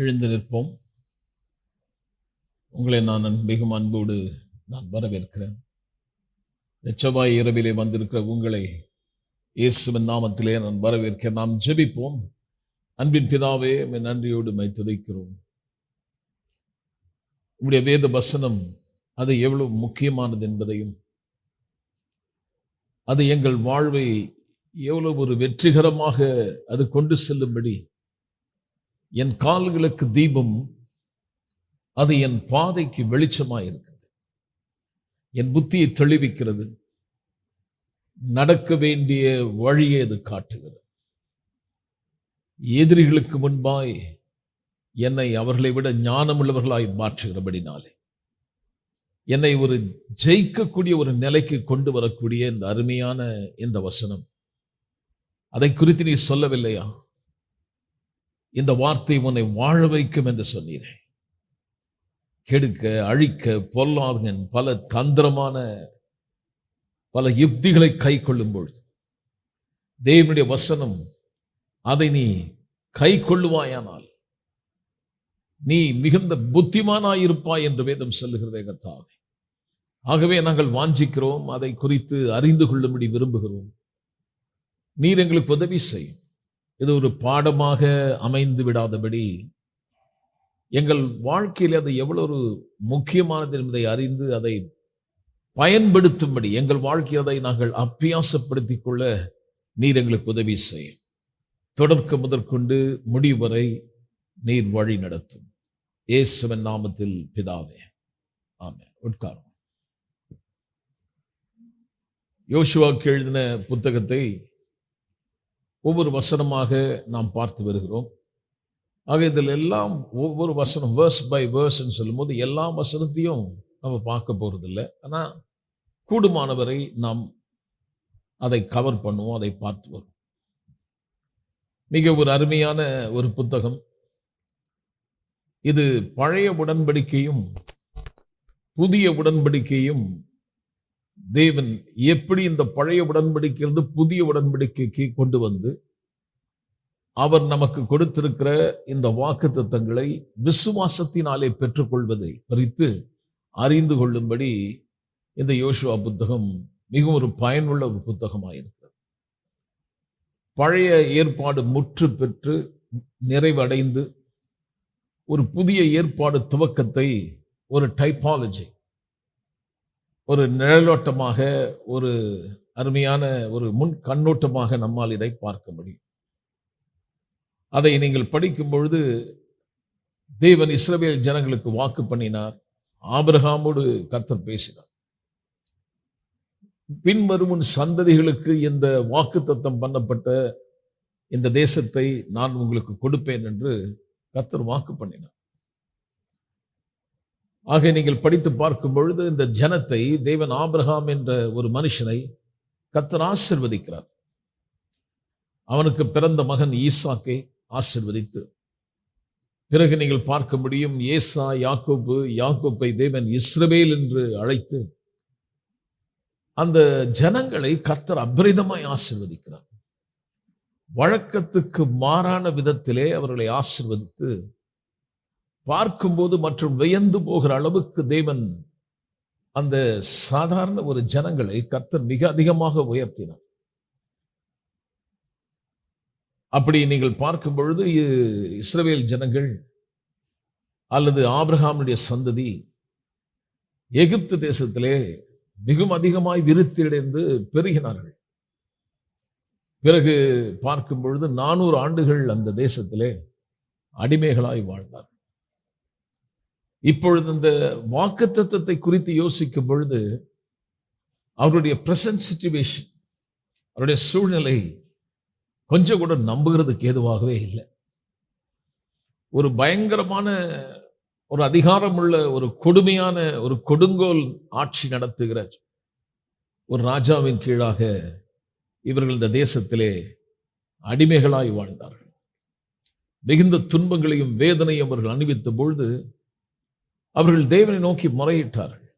எழுந்து நிற்போம். உங்களை நான் மிகவும் அன்போடு நான் வரவேற்கிறேன். செவ்வாய் இரவிலே வந்திருக்கிற உங்களை இயேசுவின் நாமத்திலே நான் வரவேற்கிறேன். நாம் ஜெபிப்போம். அன்பின் பிதாவே, நன்றியோடு மை துதிக்கிறோம். உங்களுடைய வேத வசனம் அது எவ்வளவு முக்கியமானது என்பதையும், அது எங்கள் வாழ்வை எவ்வளவு ஒரு வெற்றிகரமாக அது கொண்டு செல்லும்படி, என் கால்களுக்கு தீபம், அது என் பாதைக்கு வெளிச்சமாக இருக்கிறது, என் புத்தியை தெளிவிக்கிறது, நடக்க வேண்டிய வழியை அது காட்டுகிறது. எதிரிகளுக்கு முன்பாய் என்னை அவர்களை விட ஞானமுள்ளவர்களாய் மாற்றுகிறபடினாலே, என்னை ஒரு ஜெயிக்கக்கூடிய ஒரு நிலைக்கு கொண்டு வரக்கூடிய இந்த அருமையான இந்த வசனம், அதை குறித்து நீ சொல்லவில்லையா? இந்த வார்த்தை உன்னை வாழ வைக்கும் என்று சொன்னீரே. கெடுக்க, அழிக்க, பொல்லாதவன் பல தந்திரமான பல யுக்திகளை கை கொள்ளும் பொழுது, தேவனுடைய வசனம் அதை நீ கை கொள்ளுவாயானால் நீ மிகுந்த புத்திமானாயிருப்பாய் என்று வேதம் சொல்லுகிறதே கர்த்தாவே. ஆகவே நாங்கள் வாஞ்சிக்கிறோம், அதை குறித்து அறிந்து கொள்ளும்படி விரும்புகிறோம். நீர் எங்களுக்கு உதவி செய்யும். இது ஒரு பாடமாக அமைந்து விடாதபடி, எங்கள் வாழ்க்கையில் அது எவ்வளவு ஒரு முக்கியமானது என்பதை அறிந்து அதை பயன்படுத்தும்படி, எங்கள் வாழ்க்கையில் அதை நாங்கள் அபியாசப்படுத்திக் கொள்ள நீர் எங்களுக்கு உதவி செய்யும். தொடர்க்க முதற்கொண்டு முடிவு வரை நீர் வழி நடத்தும். இயேசுவின் நாமத்தில் பிதாவே, ஆமென். உட்காரும். யோசுவாவுக்கு எழுதின புத்தகத்தை ஒவ்வொரு வசனமாக நாம் பார்த்து வருகிறோம். ஆக இதில் எல்லாம் ஒவ்வொரு வசனம் வேர்ஸ் பை வேர்ஸ்ன்னு சொல்லும்போது எல்லா வசனத்தையும் நம்ம பார்க்க போறதில்லை. ஆனால் கூடுமானவரை நாம் அதை கவர் பண்ணுவோம், அதை பார்த்து வரும். மிக ஒரு அருமையான ஒரு புத்தகம் இது. பழைய உடன்படிக்கையும் புதிய உடன்படிக்கையும் தேவன் எப்படி இந்த பழைய உடன்படிக்கையிலிருந்து புதிய உடன்படிக்கைக்கு கொண்டு வந்து அவர் நமக்கு கொடுத்திருக்கிற இந்த வாக்குத்தத்தங்களை விசுவாசத்தினாலே பெற்றுக்கொள்வதை குறித்து அறிந்து கொள்ளும்படி இந்த யோசுவா புத்தகம் மிகவும் ஒரு பயனுள்ள ஒரு புத்தகமாயிருக்கிறது. பழைய ஏற்பாடு முற்று பெற்று நிறைவடைந்து ஒரு புதிய ஏற்பாடு துவக்கத்தை, ஒரு டைப்பாலஜி, ஒரு நிழலோட்டமாக, ஒரு அருமையான ஒரு முன் கண்ணோட்டமாக நம்மால் இதை பார்க்க முடியும். அதை நீங்கள் படிக்கும் பொழுது, தேவன் இஸ்ரவேல் ஜனங்களுக்கு வாக்கு பண்ணினார். ஆபிரகாமோடு கர்த்தர் பேசினார். பின்வரும் சந்ததிகளுக்கு இந்த வாக்குத்தத்தம் பண்ணப்பட்ட இந்த தேசத்தை நான் உங்களுக்கு கொடுப்பேன் என்று கர்த்தர் வாக்கு பண்ணினார். ஆக நீங்கள் படித்து பார்க்கும் பொழுது இந்த ஜனத்தை தேவன் ஆபிரகாம் என்ற ஒரு மனுஷனை கர்த்தர் ஆசீர்வதிக்கிறார். அவனுக்கு பிறந்த மகன் ஈசாக்கை ஆசீர்வதித்து, பிறகு நீங்கள் பார்க்க முடியும் ஏசா, யாக்கோபு, யாக்கோப்பை தேவன் இஸ்ரவேல் என்று அழைத்து அந்த ஜனங்களை கர்த்தர் அபரிதமாய் ஆசீர்வதிக்கிறார். வழக்கத்துக்கு மாறான விதத்திலே அவர்களை ஆசீர்வதித்து, பார்க்கும்போது மற்றும் வியந்து போகிற அளவுக்கு தேவன் அந்த சாதாரண ஒரு ஜனங்களை கர்த்தர் மிக அதிகமாக உயர்த்தினார். அப்படி நீங்கள் பார்க்கும் பொழுது இஸ்ரவேல் ஜனங்கள் அல்லது ஆபிரகாமுடைய சந்ததி எகிப்து தேசத்திலே மிகவும் அதிகமாய் விருத்தியடைந்து பெருகினார்கள். பிறகு பார்க்கும் பொழுது 400 ஆண்டுகள் அந்த தேசத்திலே அடிமைகளாய் வாழ்ந்தார். இப்பொழுது இந்த வாக்குத்தத்தத்தை குறித்து யோசிக்கும் பொழுது அவருடைய பிரசன்ட் சிச்சுவேஷன், அவருடைய சூழ்நிலை கொஞ்சம் கூட நம்புகிறதுக்கு ஏதுவாகவே இல்லை. ஒரு பயங்கரமான, ஒரு அதிகாரமுள்ள, ஒரு கொடுமையான, ஒரு கொடுங்கோல் ஆட்சி நடத்துகிற ஒரு ராஜாவின் கீழாக இவர்கள் இந்த தேசத்திலே அடிமைகளாய் வாழ்ந்தார்கள். மிகுந்த துன்பங்களையும் வேதனையும் அவர்கள் அனுபவித்த பொழுது அவர்கள் தேவனை நோக்கி முறையிட்டார்கள்.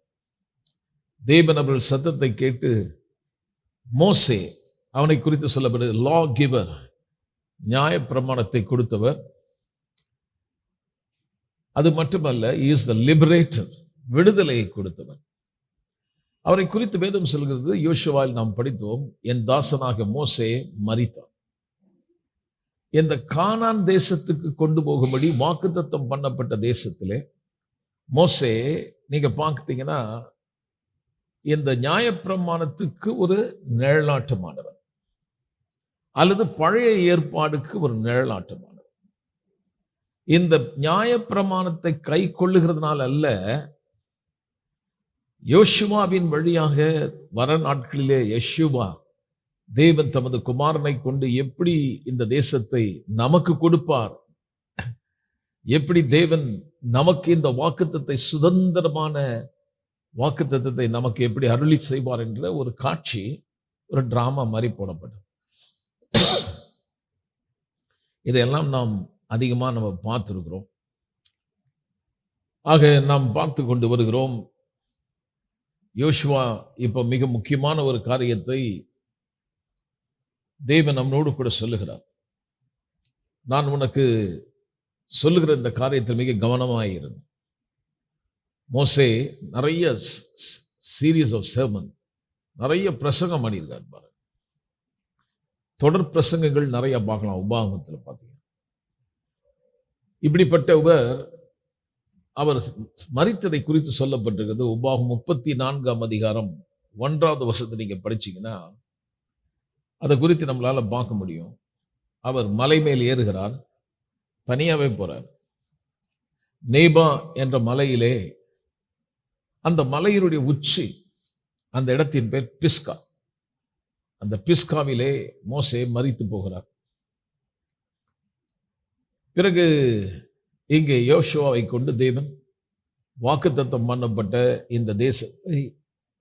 தேவன் அவர்கள் சத்தத்தை கேட்டு, மோசே, அவனை குறித்து சொல்லப்படுது லா கிவர், நியாய பிரமாணத்தை கொடுத்தவர், அது மட்டுமல்ல இஸ் த லிபரேட்டர், விடுதலையை கொடுத்தவர். அவரை குறித்து வேதம் சொல்கிறது, யோசுவாவில் நாம் படித்தோம், என் தாசனாக மோசே மரித்தார். இந்த கானான் தேசத்துக்கு கொண்டு போகும்படி வாக்குத்தத்தம் பண்ணப்பட்ட தேசத்திலே மோசே, நீங்க பார்த்தீங்கன்னா, இந்த நியாயப்பிரமாணத்துக்கு ஒரு நிழலாட்டமானவர், அல்லது பழைய ஏற்பாடுக்கு ஒரு நிழலாட்டமானவர். இந்த நியாயப்பிரமாணத்தை கை கொள்ளுகிறதுனால அல்ல, யோசுவாவின் வழியாக வர நாட்களிலே யெஷுவா தேவன் தமது குமாரனை கொண்டு எப்படி இந்த தேசத்தை நமக்கு கொடுப்பார், எப்படி தேவன் நமக்கு இந்த வாக்குத்தத்தை, சுதந்திரமான வாக்குத்தத்தத்தை நமக்கு எப்படி அருளி செய்வார் என்ற ஒரு காட்சி, ஒரு டிராமா மாதிரி போடப்பட்டது. இதையெல்லாம் நாம் அதிகமாக நம்ம பார்த்துருக்கிறோம். ஆக நாம் பார்த்து கொண்டு வருகிறோம். யோசுவா இப்போ மிக முக்கியமான ஒரு காரியத்தை தேவன் நம்மோடு கூட சொல்லுகிறார். நான் உனக்கு சொல்லுகிற இந்த காரியத்தில் மிக கவனமாயிரு. மோசே நிறைய சீரீஸ் ஆஃப் செர்மன், நிறைய பிரசங்கம் பண்ணியிருக்கார் பாரு. தொடர் பிரசங்கங்கள் நிறைய பார்க்கலாம் உபாகமத்தில் பார்த்தீங்க. இப்படிப்பட்டவர் அவர் மரித்ததை குறித்து சொல்லப்பட்டிருக்கிறது. உபாகம் 34ஆம் அதிகாரம் 1வது வசனத்தை நீங்க படிச்சீங்கன்னா அதை குறித்து நம்மளால பார்க்க முடியும். அவர் மலை மேல் ஏறுகிறார், தனியாவே போறார். நேபா என்ற மலையிலே, அந்த மலையினுடைய உச்சி, அந்த இடத்தின் பேர் பிஸ்கா. அந்த பிஸ்காவிலே மோசே மரித்து போகிறார். பிறகு இங்கே யோசுவாவை கொண்டு தேவன் வாக்குத்தத்தம் பண்ணப்பட்ட இந்த தேசத்தை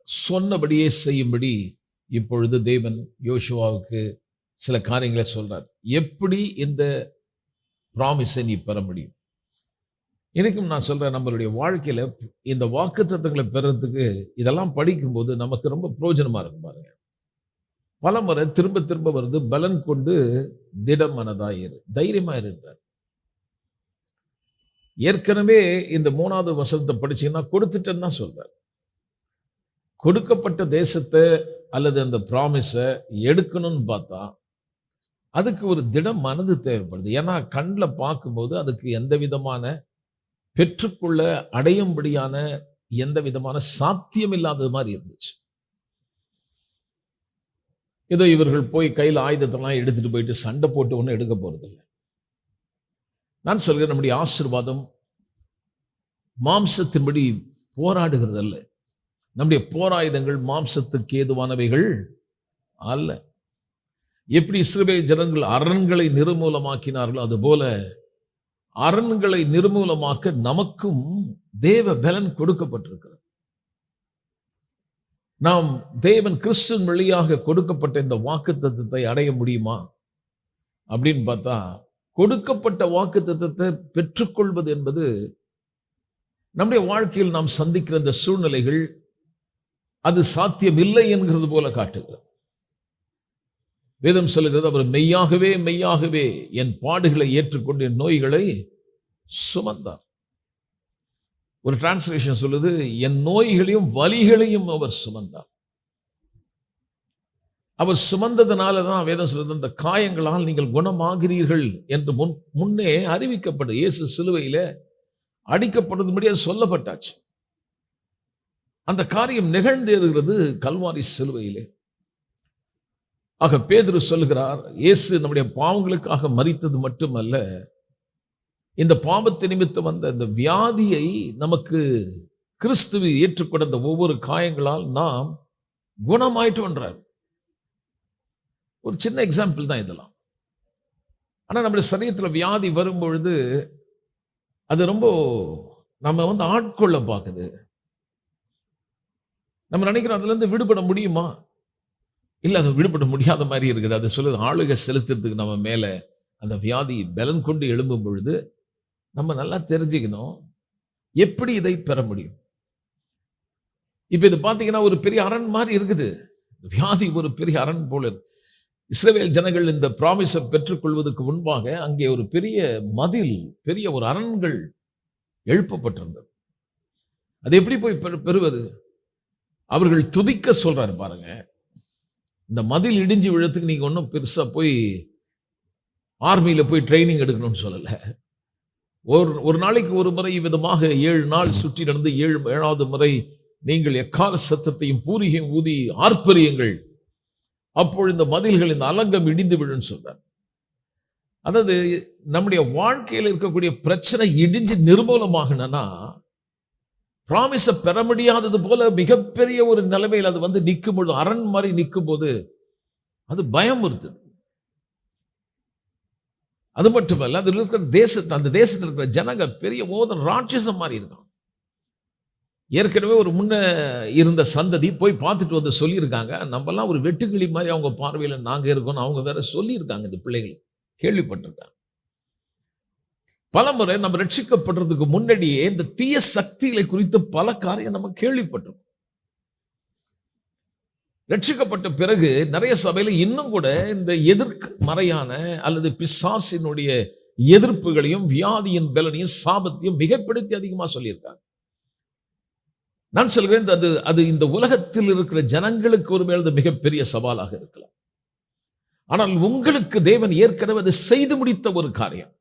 சொன்னபடியே செய்யும்படி இப்பொழுது தேவன் யோசுவாவுக்கு சில காரியங்களை சொல்றார். எப்படி இந்த ப்ராமிஸை நீ பெற முடியும்? எனக்கும் நான் சொல்றேன், நம்மளுடைய வாழ்க்கையில இந்த வாக்குத்தத்தங்களை பெறறதுக்கு இதெல்லாம் படிக்கும்போது நமக்கு ரொம்ப பிரயோஜனமா இருக்கும் பாருங்க. பல முறை திரும்ப திரும்ப வருது, பலன் கொண்டு திடம் மனதாயிரு, தைரியமா இருக்கிறார். ஏற்கனவே இந்த 3வது வசனத்தை படிச்சீங்கன்னா கொடுத்துட்டேன்னு தான் சொல்றார். கொடுக்கப்பட்ட தேசத்தை அல்லது அந்த ப்ராமிஸை எடுக்கணும்னு பார்த்தா அதுக்கு ஒரு திடம் மனது தேவைப்படுது. ஏன்னா கண்ணில் பார்க்கும்போது அதுக்கு எந்த விதமான பெற்றுக்கொள்ள அடையும்படியான எந்த விதமான சாத்தியம் இல்லாதது மாதிரி இருந்துச்சு. ஏதோ இவர்கள் போய் கையில் ஆயுதத்தெல்லாம் எடுத்துட்டு போயிட்டு சண்டை போட்டு ஒன்றும் எடுக்க போறதில்லை. நான் சொல்கிறேன், நம்முடைய ஆசீர்வாதம் மாம்சத்தின்படி போராடுகிறது அல்ல. நம்முடைய போராயுதங்கள் மாம்சத்துக்கு ஏதுவானவைகள் அல்ல. எப்படி இஸ்ரவேல் ஜனங்கள் அரண்களை நிர்மூலமாக்கினார்களோ அதுபோல அரண்களை நிர்மூலமாக்க நமக்கும் தேவ பலன் கொடுக்கப்பட்டிருக்கிறது. நாம் தேவன் கிறிஸ்துவின் வழியாக கொடுக்கப்பட்ட இந்த வாக்குத்தத்தத்தை அடைய முடியுமா அப்படின்னு பார்த்தா, கொடுக்கப்பட்ட வாக்குத்தத்தத்தை பெற்றுக்கொள்வது என்பது நம்முடைய வாழ்க்கையில் நாம் சந்திக்கிற இந்த சூழ்நிலைகள் அது சாத்தியம் இல்லை என்கிறது போல காட்டுகிறது. வேதம் சொல்லுகிறது, அவர் மெய்யாகவே மெய்யாகவே என் பாடுகளை ஏற்றுக்கொண்டு என் நோய்களை சுமந்தார். ஒரு டிரான்ஸ்லேஷன் சொல்லுது, என் நோய்களையும் வலிகளையும் அவர் சுமந்தார். அவர் சுமந்ததுனால தான் வேதம் சொல்லுது, அந்த காயங்களால் நீங்கள் குணமாகிறீர்கள் என்று முன்னே அறிவிக்கப்பட்டது. இயேசு சிலுவையில அடிக்கப்படும்படி அது சொல்லப்பட்டாச்சு. அந்த காரியம் நிகழ்ந்தேறுகிறது கல்வாரி சிலுவையிலே. ஆக பேதுரு சொல்லுகிறார், இயேசு நம்முடைய பாவங்களுக்காக மரித்தது மட்டுமல்ல, இந்த பாவத்தை நிமித்தம் வந்த இந்த வியாதியை நமக்கு கிறிஸ்துவை ஏற்றுக்கொண்ட ஒவ்வொரு காயங்களால் நாம் குணமாயிட்டுன்றார். ஒரு சின்ன எக்ஸாம்பிள் தான் இதெல்லாம். ஆனா நம்முடைய சரீரத்தில் வியாதி வரும்பொழுது அது ரொம்ப நம்ம ஆட்கொள்ள பார்க்குது. நம்ம நினைக்கிறோம் அதுல இருந்து விடுபட முடியுமா? இல்ல, அது விடுபட முடியாத மாதிரி இருக்குது. அது சொல்லுது, ஆளுகை செலுத்துறதுக்கு நம்ம மேல அந்த வியாதி பலன் கொண்டு எழும்பும் பொழுது நம்ம நல்லா தெரிஞ்சுக்கணும் எப்படி இதை பெற முடியும். இப்ப இது பாத்தீங்கன்னா ஒரு பெரிய அரண் மாதிரி இருக்குது. வியாதி ஒரு பெரிய அரண் போல இருக்கு. இஸ்ரவேல் ஜனங்கள் இந்த ப்ராமிஸை பெற்றுக்கொள்வதற்கு முன்பாக அங்கே ஒரு பெரிய மதில், பெரிய ஒரு அரண்கள் எழுப்பப்பட்டிருந்தது. அது எப்படி போய் பெறுவது? அவர்கள் துதிக்க சொல்றாரு பாருங்க. இந்த மதில் இடிஞ்சு விழத்துக்கு நீங்க ஒன்றும் பெருசா போய் ஆர்மியில போய் ட்ரைனிங் எடுக்கணும்னு சொல்லல. ஒரு நாளைக்கு ஒரு முறை விதமாக 7 நாள் சுற்றி நடந்து 7வது முறை நீங்கள் எக்கால சத்தத்தையும் பூரிகையும் ஊதி ஆர்ப்பரியுங்கள், அப்பொழுது இந்த மதில்கள், இந்த அலங்கம் இடிந்து விழுன்னு சொல்றார். அதாவது நம்முடைய வாழ்க்கையில் இருக்கக்கூடிய பிரச்சனை இடிஞ்சு நிர்மூலமாகணும்னா ப்ராமிஸை பெற முடியாதது போல மிகப்பெரிய ஒரு நிலைமையில் அது நிற்கும் பொழுது, அரண் மாதிரி நிற்கும் போது அது பயமுறுத்துது. அது மட்டுமல்ல, அதில் இருக்கிற அந்த தேசத்தில் இருக்கிற ஜனங்க பெரிய ராட்சசம் மாதிரி இருக்கான். ஏற்கனவே ஒரு முன்ன இருந்த சந்ததி போய் பார்த்துட்டு வந்து சொல்லியிருக்காங்க, நம்மலாம் ஒரு வெட்டுக்கிளி மாதிரி அவங்க பார்வையில் நாங்க இருக்கோம். அவங்க வேற சொல்லியிருக்காங்க, இந்த பிள்ளைகள் கேள்விப்பட்டிருக்காங்க. பலமுறை நம்ம ரட்சிக்கப்படுறதுக்கு முன்னாடியே இந்த தீய சக்திகளை குறித்து பல காரியம் நம்ம கேள்விப்பட்டிருக்கோம். ரட்சிக்கப்பட்ட பிறகு நிறைய சபையில இன்னும் கூட இந்த எதிர்மறையான அல்லது பிசாசினுடைய எதிர்ப்புகளையும் வியாதியின் பலனையும் சாபத்தையும் மிகப்படுத்தி அதிகமா சொல்லியிருக்காங்க. நான் சொல்கிறேன், அது இந்த உலகத்தில் இருக்கிற ஜனங்களுக்கு ஒருவேளை மிகப்பெரிய சவாலாக இருக்கலாம். ஆனால் உங்களுக்கு தேவன் ஏற்கனவே அதை செய்து முடித்த ஒரு காரியம்.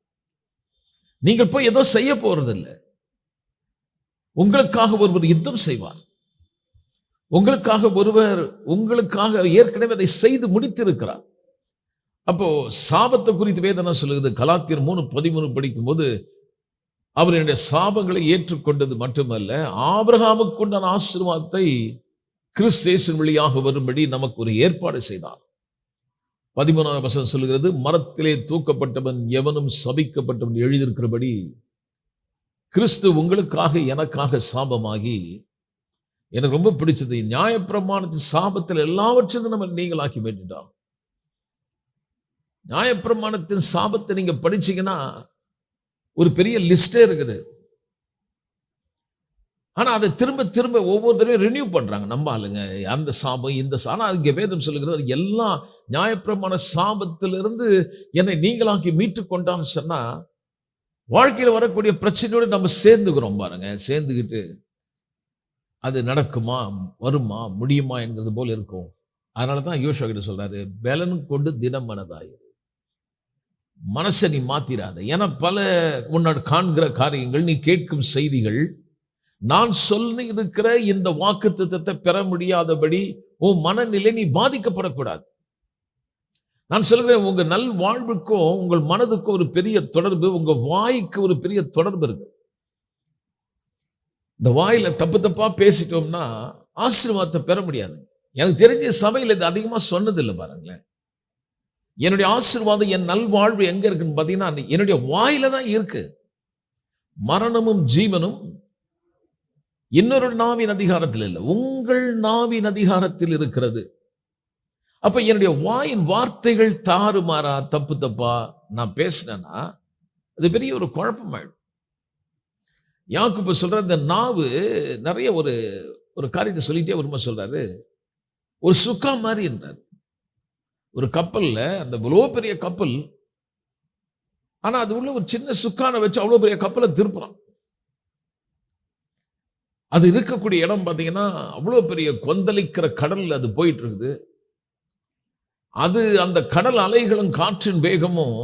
நீங்கள் போய் ஏதோ செய்ய போறதில்லை. உங்களுக்காக ஒருவர் யுத்தம் செய்வார். உங்களுக்காக ஏற்கனவே அதை செய்து முடித்திருக்கிறார். அப்போ சாபத்தை குறித்து வேதனை சொல்லுகிறது. கலாத்தியர் 3:13 படிக்கும் போது, அவருடைய சாபங்களை ஏற்றுக்கொண்டது மட்டுமல்ல, ஆபிரகாமுக்கு உண்டான ஆசீர்வாதத்தை கிறிஸ்து வழியாக வரும்படி நமக்கு ஒரு ஏற்பாடு செய்தார். 13வது வசனம் சொல்லுகிறது, மரத்திலே தூக்கப்பட்டவன் எவனும் சபிக்கப்பட்டவன் எழுதியிருக்கிறபடி கிறிஸ்து உங்களுக்காக எனக்காக சாபமாகி, எனக்கு ரொம்ப பிடிச்சது, நியாயப்பிரமாணத்தின் சாபத்தில் எல்லாவற்றையும் நம்ம நீங்களாக்கி வேண்டிட்டான். நியாயப்பிரமாணத்தின் சாபத்தை நீங்க படிச்சீங்கன்னா ஒரு பெரிய லிஸ்டே இருக்குது. ஆனா அதை திரும்ப திரும்ப ஒவ்வொரு தடவையும் ரினியூ பண்றாங்க நம்ம ஆளுங்க. அந்த சாபம் இந்த சாபம், இங்கே வேதம் சொல்லுகிறது எல்லாம் நியாயப்பிரமாண சாபத்திலிருந்து என்னை நீங்களாக்கி மீட்டு கொண்டான்னு சொன்னா, வாழ்க்கையில் வரக்கூடிய பிரச்சனையோடு நம்ம சேர்ந்துக்கிறோம் பாருங்க. சேர்ந்துக்கிட்டு அது நடக்குமா, வருமா, முடியுமா என்கிறது போல இருக்கும். அதனாலதான் யோசுவா கிட்ட சொல்றாரு, பலன் கொண்டு தினம் மனதாயிரு, மனசை நீ மாத்திராத. ஏன்னா பல உன்னோட காண்கிற காரியங்கள், நீ கேட்கும் செய்திகள், நான் சொல்லி இருக்கிற இந்த வாக்குத்தத்தத்தை பெற முடியாதபடி உன் மனநிலை நீ பாதிக்கப்படக்கூடாது. நான் சொல்கிறேன், உங்க நல் வாழ்வுக்கும் உங்கள் மனதுக்கும் ஒரு பெரிய தொடர்பு, உங்க வாய்க்கு ஒரு பெரிய தொடர்பு இருக்கு. இந்த வாயில தப்பு தப்பா பேசிட்டோம்னா ஆசீர்வாதத்தை பெற முடியாது. எனக்கு தெரிஞ்ச சபையில் இது அதிகமா சொன்னதில்லை பாருங்களேன். என்னுடைய ஆசீர்வாதம், என் நல்வாழ்வு எங்க இருக்குன்னு பாத்தீங்கன்னா என்னுடைய வாயில தான் இருக்கு. மரணமும் ஜீவனும் இன்னொரு நாவின் அதிகாரத்தில் இல்லை, உங்கள் நாவின் அதிகாரத்தில் இருக்கிறது. அப்ப என்னுடைய வாயின் வார்த்தைகள் தாறுமாறா தப்பு தப்பா நான் பேசினேன்னா அது பெரிய ஒரு குழப்பமாயிடும். யாக்கோபு சொல்ற, இந்த நாவு நிறைய ஒரு காரியத்தை சொல்லிட்டே வருமா சொல்றாரு, ஒரு சுக்கா மாதிரி இருந்தார். ஒரு கப்பல்ல, அந்த அவ்வளோ பெரிய கப்பல், ஆனா அது உள்ள ஒரு சின்ன சுக்கானை வச்சு அவ்வளோ பெரிய கப்பலை திருப்புறான். அது இருக்கக்கூடிய இடம் பார்த்தீங்கன்னா அவ்வளோ பெரிய கொந்தளிக்கிற கடல் அது போயிட்டு இருக்குது. அது அந்த கடல் அலைகளும் காற்றின் வேகமும்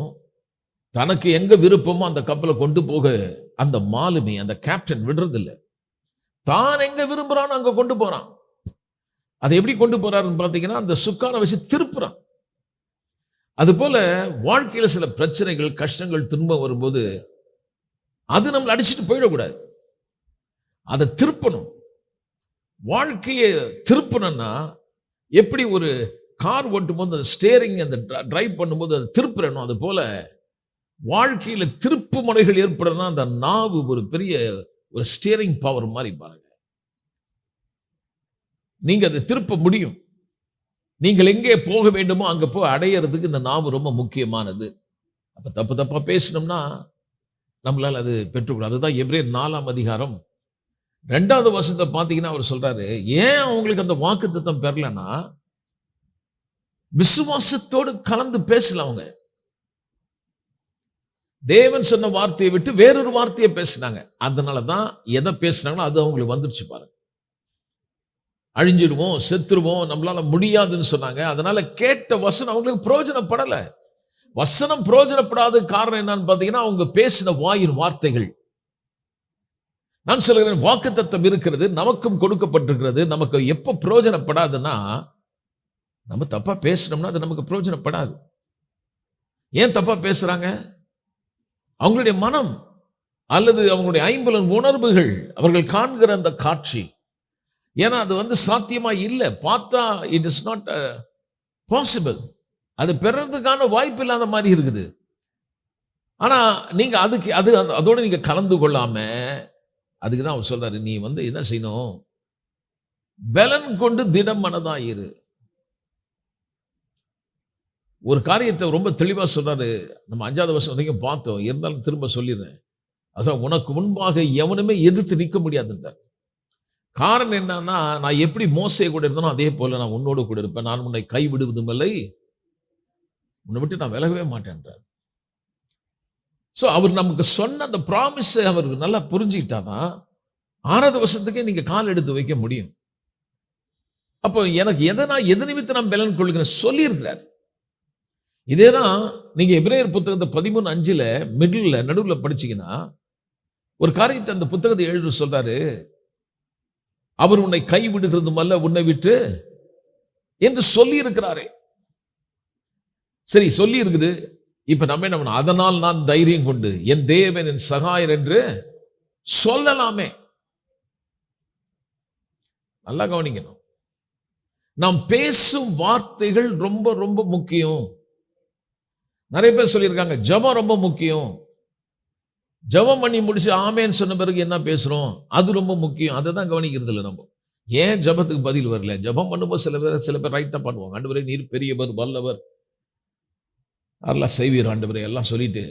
தனக்கு எங்க விருப்பமோ அந்த கப்பலை கொண்டு போக அந்த மாலுமி, அந்த கேப்டன் விடுறதில்லை. தான் எங்க விரும்புறான்னு அங்க கொண்டு போறான். அதை எப்படி கொண்டு போறாருன்னு பார்த்தீங்கன்னா அந்த சுக்கானை வச்சு திருப்புறான். அது போல வாழ்க்கையில சில பிரச்சனைகள், கஷ்டங்கள், துன்பம் வரும்போது அது நம்மளை அடிச்சுட்டு போயிடக்கூடாது. அதை திருப்பணும். வாழ்க்கையை திருப்பணும்னா எப்படி ஒரு கார் ஓட்டும் போது அந்த ஸ்டேரிங் அந்த டிரைவ் பண்ணும்போது அதை திருப்புறணும், அது போல வாழ்க்கையில திருப்பு முறைகள் ஏற்படணும்னா அந்த நாவு ஒரு பெரிய ஒரு ஸ்டேரிங் பவர் மாதிரி பாருங்க. நீங்க அதை திருப்ப முடியும். நீங்கள் எங்கே போக வேண்டுமோ அங்க போய் அடையிறதுக்கு இந்த நாவு ரொம்ப முக்கியமானது. அப்ப தப்பு தப்பா பேசணும்னா நம்மளால அது பெற்றுக்கூடாது. அதுதான் எபிரேயர் 4ஆம் அதிகாரம் 2வது வசனத்தை பார்த்தீங்கன்னா அவர் சொல்றாரு, ஏன் அவங்களுக்கு அந்த வாக்குத்தத்தம் பெறலன்னா விசுவாசத்தோடு கலந்து பேசல. அவங்க தேவன் சொன்ன வார்த்தையை விட்டு வேறொரு வார்த்தையை பேசினாங்க. அதனாலதான் எதை பேசினாங்களோ அது அவங்களுக்கு வந்துருச்சு பாருங்க. அழிஞ்சிடுவோம், செத்துருவோம், நம்மளால முடியாதுன்னு சொன்னாங்க. அதனால கேட்ட வசனம் அவங்களுக்கு பிரயோஜனப்படல. வசனம் பிரயோஜனப்படாத காரணம் என்னன்னு பாத்தீங்கன்னா அவங்க பேசின வாயின் வார்த்தைகள். நான் சொல்கிறேன், வாக்குத்தத்தம் இருக்கிறது, நமக்கும் கொடுக்கப்பட்டிருக்கிறது. நமக்கு எப்ப பிரயோஜனப்படாதுன்னா நம்ம தப்பா பேசணும்னா அது நமக்கு பிரயோஜனப்படாது. ஏன் தப்பா பேசுறாங்க? அவங்களுடைய மனம் அல்லது அவங்களுடைய ஐம்புலன் உணர்வுகள், அவர்கள் காண்கிற அந்த காட்சி. ஏன்னா அது சாத்தியமா இல்லை. பார்த்தா இட் இஸ் நாட் பாசிபிள். அது பெறறதுக்கான வாய்ப்பு இல்லாத மாதிரி இருக்குது. ஆனா நீங்க அதோட நீங்க கலந்து கொள்ளாம, அதுக்கு தான் அவர் சொல்றாரு, நீ என்ன செய்யணும், பலன் கொண்டு திடம் மனதாயிரு. ஒரு காரியத்தை ரொம்ப தெளிவா சொல்றாரு. நம்ம 5வது வசனம் வரைக்கும் பார்த்தோம், இருந்தாலும் திரும்ப சொல்லிடுறேன். அதான் உனக்கு முன்பாக எவனுமே எதிர்த்து நிற்க முடியாதுன்றார். காரணம் என்னன்னா, நான் எப்படி மோசே கூட இருந்தனோ அதே போல நான் உன்னோடு கூட இருப்பேன், நான் உன்னை கைவிடுவதும் இல்லை, உன்னை விட்டு நான் விலகவே மாட்டேன்றார். சோ அவர் நமக்கு சொன்ன அந்த ப்ராமிஸ் அவருக்கு நல்லா புரிஞ்சுக்கிட்டாதான் 6வது வருஷத்துக்கே நீங்க கால் எடுத்து வைக்க முடியும். அப்போ எனக்கு எது நிமித்தம் நான் பலன் கொள்கிறேன் சொல்லியிருக்கிறார். இதேதான் நீங்க எபிரேயர் புத்தகத்தை 13:5 மிடில் நடுவில் படிச்சீங்கன்னா ஒரு காரியத்தை அந்த புத்தகத்தை எழுத சொல்றாரு, அவர் உன்னை கைவிடுகிறதும் அல்ல உன்னை விட்டு என்று சொல்லி இருக்கிறாரே. சரி, சொல்லி இருக்குது. இப்ப நம்ம என்ன பண்ணணும்? அதனால் நான் தைரியம் கொண்டு என் தேவன் என் சகாயர் என்று சொல்லலாமே. நல்லா கவனிக்கணும். நாம் பேசும் வார்த்தைகள் ரொம்ப ரொம்ப முக்கியம். நிறைய பேர் சொல்லியிருக்காங்க ஜெபம் ரொம்ப முக்கியம். ஜெபம் பண்ணி முடிச்சு ஆமேன்னு சொன்ன பிறகு என்ன பேசுறோம் அது ரொம்ப முக்கியம். அதை தான் கவனிக்கிறது இல்லை நம்ம. ஏன் ஜெபத்துக்கு பதில் வரல? ஜெபம் பண்ணும்போது சில பேர் ரைட்டா பண்ணுவாங்க. ஆண்டவரே நீர் பெரியவர் வல்லவர் அதெல்லாம் செய்வீர் ஆண்டவரே எல்லாம் சொல்லிட்டு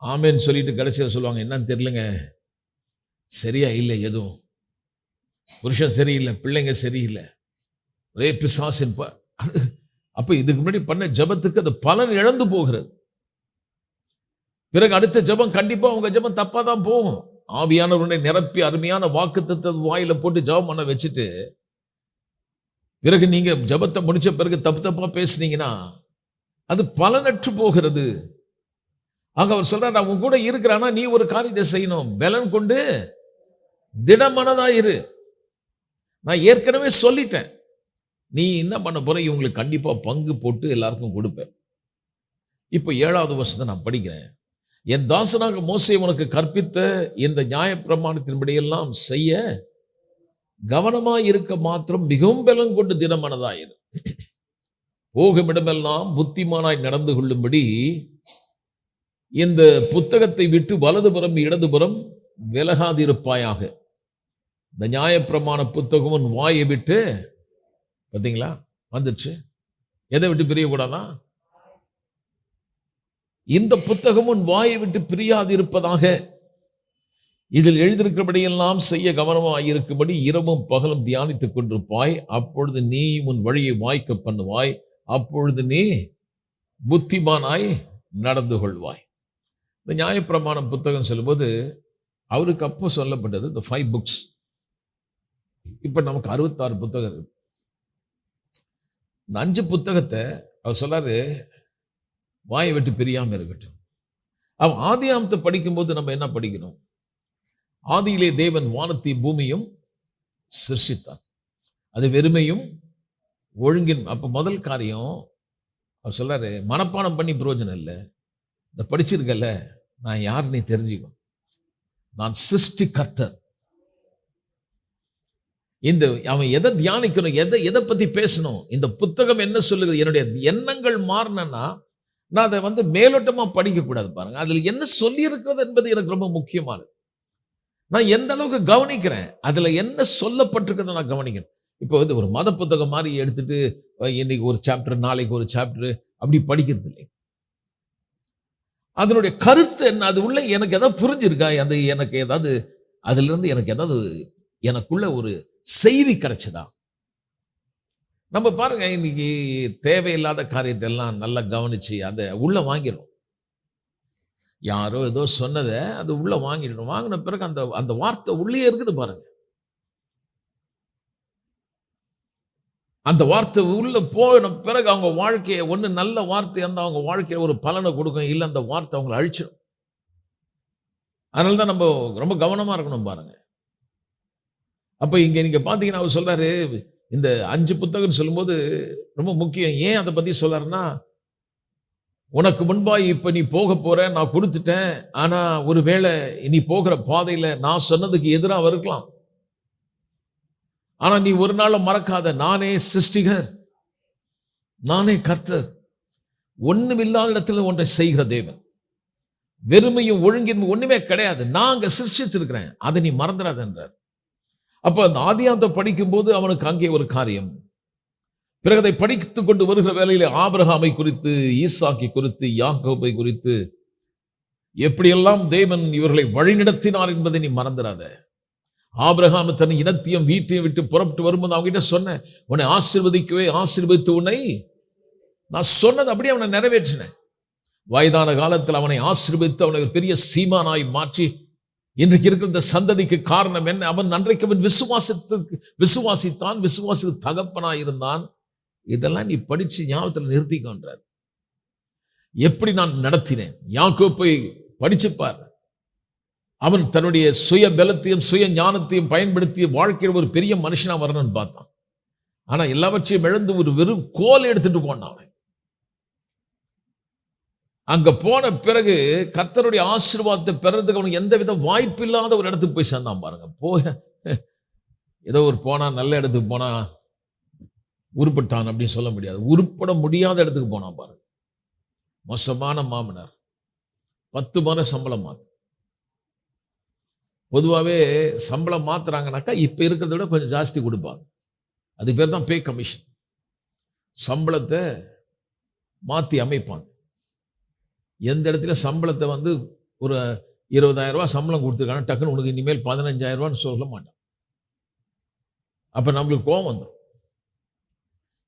ஆமேன்னு சொல்லிட்டு கடைசியில் சொல்லுவாங்க, என்னன்னு தெரியலங்க, சரியா இல்லை, எதுவும் புருஷன் சரியில்லை, பிள்ளைங்க சரியில்லை, ஒரே பிசாசின். அப்ப இதுக்கு முன்னாடி பண்ண ஜெபத்துக்கு அது பலன் இழந்து போகிறது. பிறகு அடுத்த ஜெபம் கண்டிப்பா உங்க ஜெபம் தப்பா தான் போகும். ஆவியானவருடைய நிரப்பி அருமையான வாக்குத்தத்தத்தை வாயில போட்டு ஜெபம் பண்ண வச்சுட்டு பிறகு நீங்க ஜெபத்தை முடிச்ச பிறகு தப்பா பேசுனீங்கன்னா அது பலனற்று போகிறது. ஆக அவர் சொல்றார், நான் உன் கூட இருக்கிறானா நீ ஒரு காரியத்தை செய்யணும், பலன் கொண்டு திடமனதாயிரு. நான் ஏற்கனவே சொல்லிட்டேன், நீ என்ன பண்ண போற, இவங்களுக்கு கண்டிப்பா பங்கு போட்டு எல்லாருக்கும் கொடுப்பேன். இப்ப 7வது வசனத்தை நான் படிக்கிறேன். என் தாசனாக மோசே உனக்கு கற்பித்த இந்த நியாயப்பிரமாணத்தின்படியெல்லாம் செய்ய கவனமாய் இருக்க மாத்திரம் மிகவும் பலன் கொண்டு திடமனதாயிரு. போகும் இடமெல்லாம் புத்திமானாய் நடந்து கொள்ளும்படி இந்த புத்தகத்தை விட்டு வலதுபுறம் இடதுபுறம் விலகாதிருப்பாயாக. இந்த நியாயப்பிரமாண புத்தகம் வாயை விட்டு, பார்த்தீங்களா வந்துச்சு, எதை விட்டு பிரியக்கூடாதான்? இந்த புத்தகமும் வாயை விட்டு பிரியாது இருப்பதாக. இதில் எழுதியிருக்கிறபடியெல்லாம் செய்ய கவனமாய் இருக்கும்படி இரவும் பகலும் தியானித்துக் கொண்டிருப்பாய். அப்பொழுது நீ உன் வழியை வாய்க்க பண்ணுவாய். அப்பொழுது நீ புத்திமானாய் நடந்து கொள்வாய். இந்த நியாயப்பிரமாணம் புத்தகம் சொல்லும்போது அவருக்கு அப்போ சொல்லப்பட்டது இந்த 5 books. இப்ப நமக்கு 66 புத்தகம் இருக்கு. இந்த 5 புத்தகத்தை அவர் சொல்றாரு வாயை விட்டு பிரியாம இருக்கட்டும். அவன் ஆதியாகமத்தை படிக்கும்போது நம்ம என்ன படிக்கணும்? ஆதியிலே தேவன் வானத்தையும் பூமியும் சிருஷ்டித்தார், அது வெறுமையும் ஒழுங்கின். அப்ப முதல் காரியம் அவர் சொல்றாரு, மனப்பாடம் பண்ணி பிரயோஜனம் இல்லை, இந்த படிச்சிருக்கல நான் யார் நீ தெரிஞ்சுக்கும். நான் சிருஷ்டிகர்த்தர். இந்த அவன் எதை தியானிக்கணும், எதை பத்தி பேசணும், இந்த புத்தகம் என்ன சொல்லுது, என்னுடைய எண்ணங்கள் மாறினா நான் அதை மேலோட்டமா படிக்க கூடாது. பாருங்க, அதுல என்ன சொல்லி இருக்கிறது என்பது எனக்கு ரொம்ப முக்கியமானது. நான் எந்த அளவுக்கு கவனிக்கிறேன், அதுல என்ன சொல்லப்பட்டிருக்கிறத நான் கவனிக்கிறேன். இப்போ ஒரு மத புத்தகம் மாதிரி எடுத்துட்டு இன்னைக்கு ஒரு சாப்டர், நாளைக்கு ஒரு சாப்டர் அப்படி படிக்கிறது இல்லை. அதனுடைய கருத்து என்ன, அது உள்ள எனக்கு ஏதாவது புரிஞ்சிருக்கா, அது எனக்கு ஏதாவது அதுல இருந்து எனக்கு ஏதாவது எனக்குள்ள ஒரு செய்தி கிடைச்சதா? நம்ம பாருங்க, இன்னைக்கு தேவையில்லாத காரியத்தை எல்லாம் நல்லா கவனிச்சு அதை உள்ள வாங்கிடும். யாரோ ஏதோ சொன்னதை அது உள்ள வாங்கிடணும். வாங்கின பிறகு அந்த அந்த வார்த்தை உள்ளே இருக்குது பாருங்க. அந்த வார்த்தை உள்ள போன பிறகு அவங்க வாழ்க்கையை ஒண்ணு நல்ல வார்த்தை அந்த அவங்க வாழ்க்கையில ஒரு பலனை கொடுக்கும், இல்லை அந்த வார்த்தை அவங்களை அழிச்சிடும். அதனாலதான் நம்ம ரொம்ப கவனமா இருக்கணும் பாருங்க. அப்ப இங்க நீங்க பாத்தீங்கன்னா அவர் சொல்றாரு, இந்த 5 புத்தகம் சொல்லும்போது ரொம்ப முக்கியம். ஏன் அதை பத்தி சொல்றாருன்னா, உனக்கு முன்பாய் இப்ப நீ போக போற, நான் கொடுத்துட்டேன். ஆனா ஒருவேளை நீ போகிற பாதையில நான் சொன்னதுக்கு எதிராக இருக்கலாம். ஆனா நீ ஒரு நாளும் மறக்காத, நானே சிருஷ்டிகர், நானே கர்த்தர், ஒண்ணுமில்லாத இடத்துல ஒன்றை செய்கிற தேவன், வெறுமையும் ஒழுங்கின்மை ஒண்ணுமே கிடையாது, நான் அங்க சிருஷ்டிச்சிருக்கிறேன், அதை நீ மறந்துடாத என்றார். அப்ப அந்த ஆதியாகமத்தை படிக்கும் போது அவனுக்கு அங்கே ஒரு காரியம். பிறகு அதை படித்துக் கொண்டு வருகிற வேளையிலே ஆபிரகாமை குறித்து, ஈசாக்கை குறித்து, யாக்கோபை குறித்து எப்படியெல்லாம் தேவன் இவர்களை வழிநடத்தினார் என்பதை நீ மறந்துடாத. ஆபிரகாம் தன் இனத்தையும் வீட்டையும் விட்டு புறப்பட்டு வரும்போது அவங்க கிட்ட சொன்ன, உன்னை ஆசீர்வதிக்கவே ஆசீர்வதித்து உன்னை நான் சொன்னது அப்படியே அவனை நிறைவேற்றினேன். வயதான காலத்தில் அவனை ஆசீர்வதித்து அவனை ஒரு பெரிய சீமானாய் மாற்றி இன்றைக்கு இருக்கிற இந்த சந்ததிக்கு காரணம் என்ன? அவன் அன்றைக்கு அவன் விசுவாசித்தான், விசுவாசித்து தகப்பனாய் இருந்தான். இதெல்லாம் நீ படிச்சு ஞாபகத்தில் நிறுத்திக்கொண்டார். எப்படி நான் நடத்தினேன், யாக்கோப்பை படிச்சுப்பார். அவன் தன்னுடைய சுய பலத்தையும் சுய ஞானத்தையும் பயன்படுத்தி வாழ்க்கையில் ஒரு பெரிய மனுஷனா வரணும்னு பார்த்தான். ஆனா எல்லாவற்றையும் இழந்து ஒரு வெறும் கோல் எடுத்துட்டு போனான். அங்க போன பிறகு கர்த்தருடைய ஆசீர்வாதத்தை பெறறதுக்கு அவனுக்கு எந்தவித வாய்ப்பு இல்லாத ஒரு இடத்துக்கு போய் சேர்ந்தான் பாருங்க. ஏதோ ஒரு போனா, நல்ல இடத்துக்கு போனா உருப்பட்டான் அப்படின்னு சொல்ல முடியாது. உருப்பட முடியாத இடத்துக்கு போனான் பாருங்க. மோசமான மாமனார், 10 முறை சம்பளம் மாத்து. பொதுவாகவே சம்பளம் மாத்துறாங்கனாக்கா இப்ப இருக்கிறத விட கொஞ்சம் ஜாஸ்தி கொடுப்பாங்க. அது பேர் தான் பே கமிஷன். சம்பளத்தை மாத்தி அமைப்பாங்க. எந்த இடத்துல சம்பளத்தை ஒரு 20,000 ரூபாய் சம்பளம் கொடுத்துருக்காங்க, டக்குன்னு உனக்கு இனிமேல் 15,000 ரூபான்னு சொல்ல மாட்டான். அப்ப நம்மளுக்கு கோபம் வந்துடும்.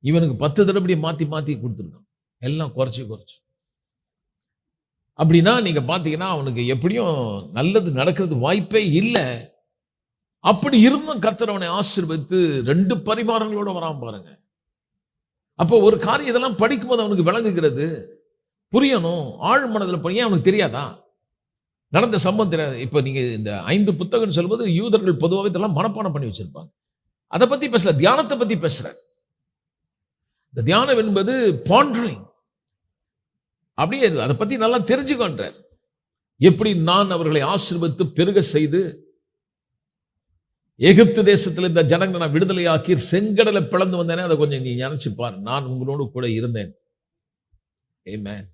இவனுக்கு 10 தடவை மாத்தி மாத்தி கொடுத்துருக்கான், எல்லாம் குறைச்சு. அப்படின்னா நீங்க பாத்தீங்கன்னா அவனுக்கு எப்படியும் நல்லது நடக்கிறது வாய்ப்பே இல்லை. அப்படி இருந்தும் கர்த்தர் அவனை ஆசீர்வதித்து 2 பரிமாறங்களோட வராம பாருங்க. அப்போ ஒரு காரியம் இதெல்லாம் படிக்கும்போது அவனுக்கு விளங்குகிறது, புரியணும், ஆழ் மனதில் போய். ஏன் அவனுக்கு தெரியாதா நடந்த சம்பவம் தெரியாது? இப்ப நீங்க இந்த 5 புத்தகம் சொல்லும்போது யூதர்கள் பொதுவாக இதெல்லாம் மனப்பாடம் பண்ணி வச்சிருப்பாங்க. அதை பத்தி பேசல, தியானத்தை பத்தி பேசுறார். இந்த தியானம் என்பது பாண்டரிங், அப்படியே அதை பத்தி நல்லா தெரிஞ்சுக்கொண்டார். எப்படி நான் அவர்களை ஆசீர்வதித்து பெருக செய்து எகிப்து தேசத்தில் இந்த ஜனங்களை நான் விடுதலையாக்கி செங்கடலை பிளந்து வந்தேனே, அதை கொஞ்சம் நீ நினைச்சு பாரு. நான் உங்களோடு கூட இருந்தேன். ஆமென்.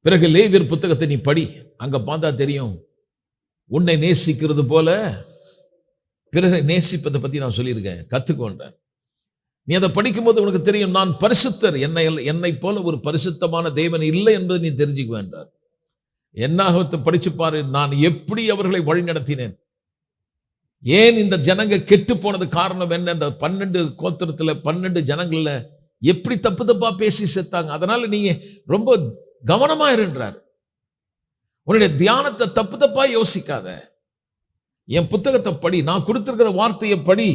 பிறகு லேவியர் புத்தகத்தை நீ படி, அங்க பார்த்தா தெரியும். உன்னை நேசிக்கிறது போல பிறரை நேசிப்பதை பத்தி நான் சொல்லியிருக்கேன், கத்துக்கொண்டேன். நீ அதை படிக்கும்போது உனக்கு தெரியும், நான் பரிசுத்தர், என்னை போல ஒரு பரிசுத்தமான தேவன் இல்லை என்பதை நீ தெரிஞ்சுக்க வேண்டாம். என்னாகத்தை படிச்சு பாரு, நான் எப்படி அவர்களை வழி நடத்தினேன். ஏன் இந்த ஜனங்க கெட்டு போனது காரணம் என்ன? இந்த 12 கோத்திரத்துல 12 ஜனங்கள்ல எப்படி தப்பு தப்பா பேசி செத்தாங்க. அதனால நீங்க ரொம்ப கவனமா இருன்றார். உன்னுடைய தியானத்தை தப்பு தப்பா யோசிக்காத. என் புத்தகத்தை படி, நான் கொடுத்திருக்கிற வார்த்தையை படி.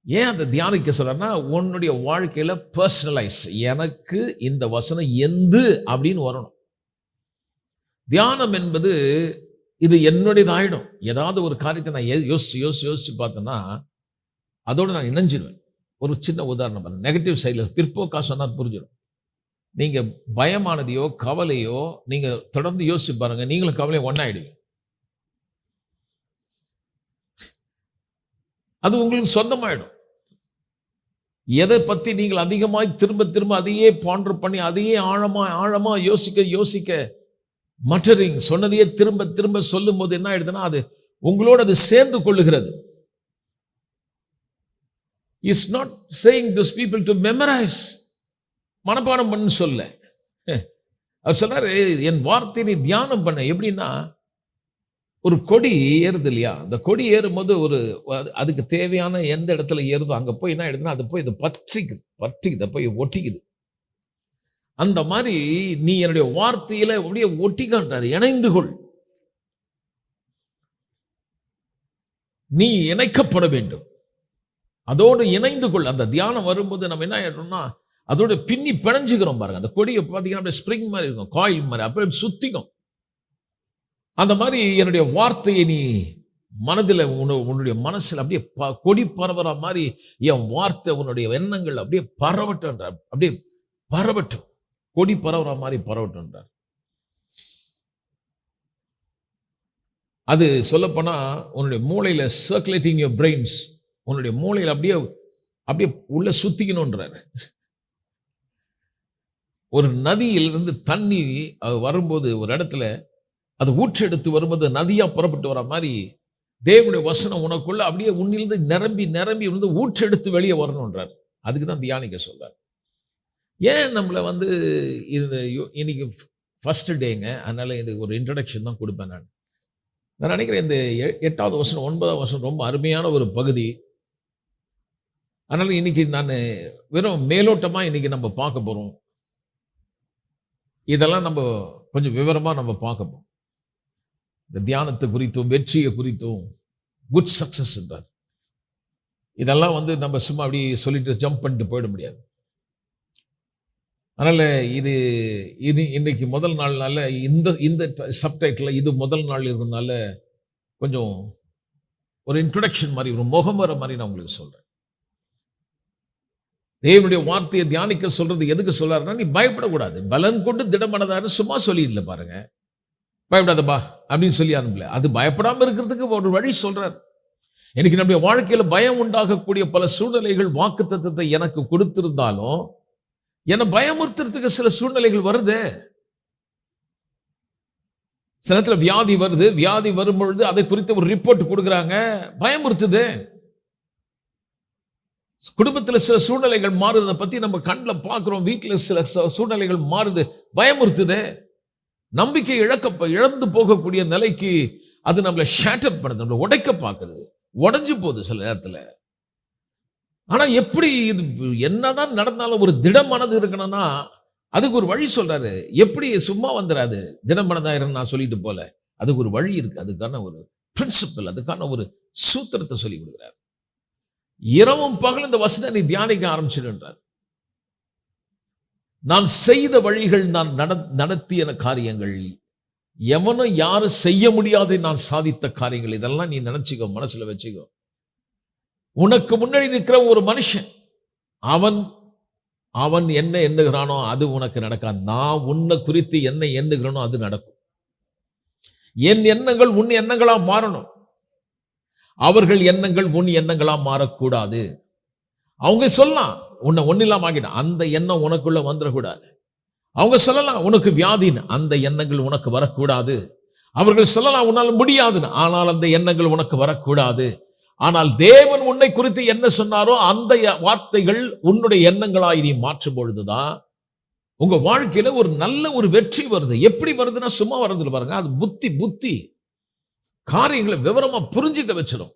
ஏன் அந்த தியானிக்க சொல்றேன்னா, உன்னுடைய வாழ்க்கையில பர்சனலைஸ், எனக்கு இந்த வசனம் எந்து அப்படின்னு வரணும். தியானம் என்பது இது என்னுடையதாயிடும். ஏதாவது ஒரு காரியத்தை நான் யோசிச்சு பார்த்தேன்னா அதோட நான் இணைஞ்சிடுவேன். ஒரு சின்ன உதாரணம், நெகட்டிவ் சைடில் பிற்போக்கா சொன்னா புரிஞ்சிடும். நீங்க பயமானதையோ கவலையோ நீங்க தொடர்ந்து யோசிச்சு பாருங்க, நீங்களும் கவலை ஒன்னாயிடுவீங்க. அது உங்களுக்கு சொந்தமாயிடும். எதை பத்தி நீங்கள் அதிகமாய் திரும்ப திரும்ப அதையே பாண்டர் பண்ணி அதையே ஆழமா யோசிக்க மட்டரிங் சொன்னதையே திரும்ப திரும்ப சொல்லும் போது என்ன ஆயிடுதுன்னா, அது உங்களோட அது சேர்ந்து கொள்ளுகிறது. Is not saying this people to memorize, மனப்பாடம் பண்ணு சொல்ல. அவர் சொன்னாரு, என் வார்த்தை நீ தியானம் பண்ண. எப்படின்னா, ஒரு கொடி ஏறுது இல்லையா, அந்த கொடி ஏறும்போது அதுக்கு தேவையான எந்த இடத்துல ஏறுதோ அங்க போய் என்ன ஆயிடுதுன்னா, அது போய் இதை பற்றிக்குது போய் ஒட்டிக்குது. அந்த மாதிரி நீ என்னுடைய வார்த்தையில அப்படியே ஒட்டிக்கான்றாரு, இணைந்து கொள். நீ இணைக்கப்பட வேண்டும், அதோடு இணைந்து கொள். அந்த தியானம் வரும்போது நம்ம என்ன ஆயிடுறோம்னா, அதோட பின்னி பிணைஞ்சுக்கிறோம் பாருங்க. அந்த கொடியை பார்த்தீங்கன்னா ஸ்ப்ரிங் மாதிரி இருக்கும், காயில் மாதிரி, அப்ப சுத்திக்கும். அந்த மாதிரி என்னுடைய வார்த்தையை நீ மனதில் உன்னுடைய மனசில் அப்படியே கொடி பரவற மாதிரி என் வார்த்தை உன்னுடைய எண்ணங்கள் அப்படியே பரவட்டுன்றார். அப்படியே பரவட்டும், கொடி பரவற மாதிரி பரவட்டுன்றார். அது சொல்லப்போனா உன்னுடைய மூளையில சர்க்குலேட்டிங் யுவர் பிரெயின்ஸ், உன்னுடைய மூளையில் அப்படியே அப்படியே உள்ள சுத்திக்கணும்ன்றார். ஒரு நதியிலிருந்து தண்ணி வரும்போது ஒரு இடத்துல அது ஊற்றெடுத்து வரும்போது நதியா புறப்பட்டு வர மாதிரி தேவனுடைய வசனம் உனக்குள்ள அப்படியே உன்னிலிருந்து நிரம்பி வந்து ஊற்றெடுத்து வெளியே வரணுன்றார். அதுக்கு தான் தியானிக்க சொல்றார். ஏன் நம்மளை இது இன்னைக்கு ஃபர்ஸ்ட் டேங்க, அதனால இது ஒரு இன்ட்ரடக்ஷன் தான் கொடுப்பேன். நான் நினைக்கிறேன் இந்த 8வது வசனம் 9வது வசனம் ரொம்ப அருமையான ஒரு பகுதி. அதனால இன்னைக்கு நான் வெறும் மேலோட்டமா இன்னைக்கு நம்ம பார்க்க போறோம். இதெல்லாம் நம்ம கொஞ்சம் விவரமா நம்ம பார்க்க போறோம். இந்த தியானத்தை குறித்தும் வெற்றியை குறித்தும் குட் சக்சஸ் என்றார். இதெல்லாம் நம்ம சும்மா அப்படி சொல்லிட்டு ஜம்ப் பண்ணிட்டு போயிட முடியாது. அதனால இது இன்னைக்கு முதல் நாள்னால இந்த சப்டைட்டில் இது முதல் நாள் இருந்தனால கொஞ்சம் ஒரு இன்ட்ரோடக்ஷன் மாதிரி, ஒரு முகமர மாதிரி நான் உங்களுக்கு சொல்றேன். தேவனுடைய வார்த்தையை தியானிக்க சொல்றது எதுக்கு சொல்றாருன்னா, நீ பயப்படக்கூடாது, பலன் கொண்டு திடமனதாரு சும்மா சொல்லிடல பாருங்க. பயப்படாதப்பா அப்படின்னு சொல்லி அனுப்பல. அது பயப்படாம இருக்கிறதுக்கு ஒரு வழி சொல்றார். எனக்கு நம்முடைய வாழ்க்கையில பயம் உண்டாகக்கூடிய பல சூழ்நிலைகள் வாக்குத்தத்தத்தை எனக்கு கொடுத்திருந்தாலும் என்னை பயமுறுத்துறதுக்கு சில சூழ்நிலைகள் வருது. சில நேரத்தில் வியாதி வருது, வியாதி வரும்பொழுது அதை குறித்து ஒரு ரிப்போர்ட் கொடுக்குறாங்க, பயமுறுத்துது. குடும்பத்தில் சில சூழ்நிலைகள் மாறுறதை பத்தி நம்ம கண்ணில் பார்க்கிறோம், வீட்டில் சில சூழ்நிலைகள் மாறுது, பயமுறுத்துது. நம்பிக்கை இழந்து போகக்கூடிய நிலைக்கு அது நம்மளை ஷேட்டர் பண்ணுது, நம்மளை உடைக்க பார்க்குது, உடைஞ்சு போகுது சில நேரத்தில். ஆனா எப்படி இது என்னதான் நடந்தாலும் ஒரு திடமனது இருக்கணும்னா அதுக்கு ஒரு வழி சொல்றாரு. எப்படி சும்மா வந்துடாது, திடமனதாயிரம் நான் சொல்லிட்டு போல, அதுக்கு ஒரு வழி இருக்கு, அதுக்கான ஒரு பிரின்சிபல், அதுக்கான ஒரு சூத்திரத்தை சொல்லி கொடுக்குறாரு. இரவும் பகல் இந்த வசனத்தை நீ தியானிக்க ஆரம்பிச்சிருன்றார். நான் செய்த வழிகள், நான் நடத்திய காரியங்கள், எவனும் யாரும் செய்ய முடியாத நான் சாதித்த காரியங்கள், இதெல்லாம் நீ நினைச்சுக்கோ, மனசுல வச்சுக்கோ. உனக்கு முன்னாடி நிற்கிற ஒரு மனுஷன், அவன் என்ன எண்ணுகிறானோ அது உனக்கு நடக்காது. நான் உன்னை குறித்து என்ன எண்ணுகிறனோ அது நடக்கும். என் எண்ணங்கள் உன் எண்ணங்களா மாறணும், அவர்கள் எண்ணங்கள் உன் எண்ணங்களா மாறக்கூடாது. அவங்க சொல்லலாம் உன்னை ஒன்னில்லாம ஆகிடும், அந்த எண்ணம் உனக்குள்ள வந்துடக்கூடாது. அவங்க சொல்லலாம் உனக்கு வியாதின்னு, அந்த எண்ணங்கள் உனக்கு வரக்கூடாது. அவர்கள் சொல்லலாம் உன்னால் முடியாதுன்னு, ஆனால் அந்த எண்ணங்கள் உனக்கு வரக்கூடாது. ஆனால் தேவன் உன்னை குறித்து என்ன சொன்னாரோ அந்த வார்த்தைகள் உன்னுடைய எண்ணங்களாய் நீ மாற்றும் பொழுதுதான் உங்க வாழ்க்கையில ஒரு நல்ல ஒரு வெற்றி வருது. எப்படி வருதுன்னா சும்மா வருது பாருங்க, அது புத்தி காரியங்களை விவரமா புரிஞ்சுக்க வச்சிடும்.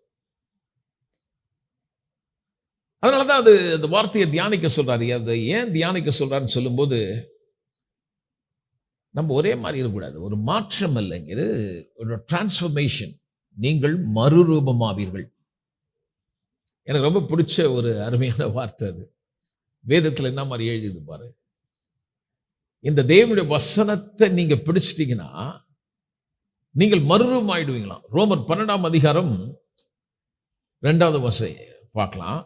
அதனாலதான் அது அந்த வார்த்தையை தியானிக்க சொல்றாரு. அதை ஏன் தியானிக்க சொல்றாருன்னு சொல்லும்போது, நம்ம ஒரே மாதிரி இருக்கக்கூடாது, ஒரு மாற்றம் இல்லைங்கிறது ஒரு டிரான்ஸ்ஃபர்மேஷன். நீங்கள் மறுரூபமாவீர்கள். எனக்கு ரொம்ப பிடிச்ச ஒரு அருமையான வார்த்தை அது. வேதத்தில் என்ன மாதிரி எழுதிது பாரு. இந்த தேவனுடைய வசனத்தை நீங்க பிடிச்சிட்டீங்கன்னா நீங்கள் மறுரூபம் ஆயிடுவீங்களாம். ரோமர் 12ஆம் அதிகாரம் 2வது வசனம் பார்க்கலாம்.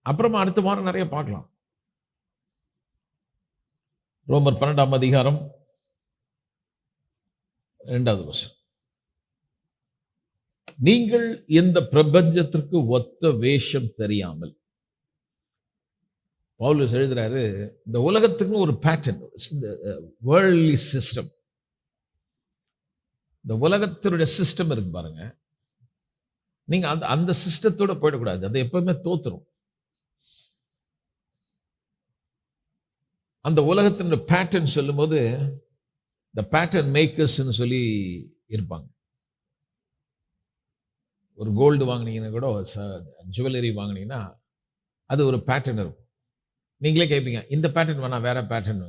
அப்புறமா அடுத்த வாரம் நிறைய பார்க்கலாம். ரோமர் 12ஆம் அதிகாரம் 2வது வசனம். நீங்கள் இந்த பிரபஞ்சத்திற்கு ஒத்த வேஷம் தெரியாமல், பவுல் எழுதுறாரு, இந்த உலகத்துக்கு ஒரு பேட்டர்ன், இந்த வேர்ல்ட்லி சிஸ்டம், இந்த உலகத்தினுடைய சிஸ்டம் இருக்கு பாருங்க, நீங்க அந்த சிஸ்டத்தோட போயிடக்கூடாது. அது எப்பவுமே தோத்துரும். அந்த உலகத்தினுடைய பேட்டர்ன் சொல்லும் போது இந்த பேட்டர்ன் மேக்கர்ஸ் சொல்லி இருப்பாங்க. ஒரு கோல்டு வாங்கினீங்கன்னா கூட, ஜுவல்லரி வாங்கினீங்கன்னா அது ஒரு பேட்டர்ன் இருக்கும். நீங்களே கேட்பீங்க, இந்த பேட்டர்ன் வேணா வேற பேட்டர்ன்.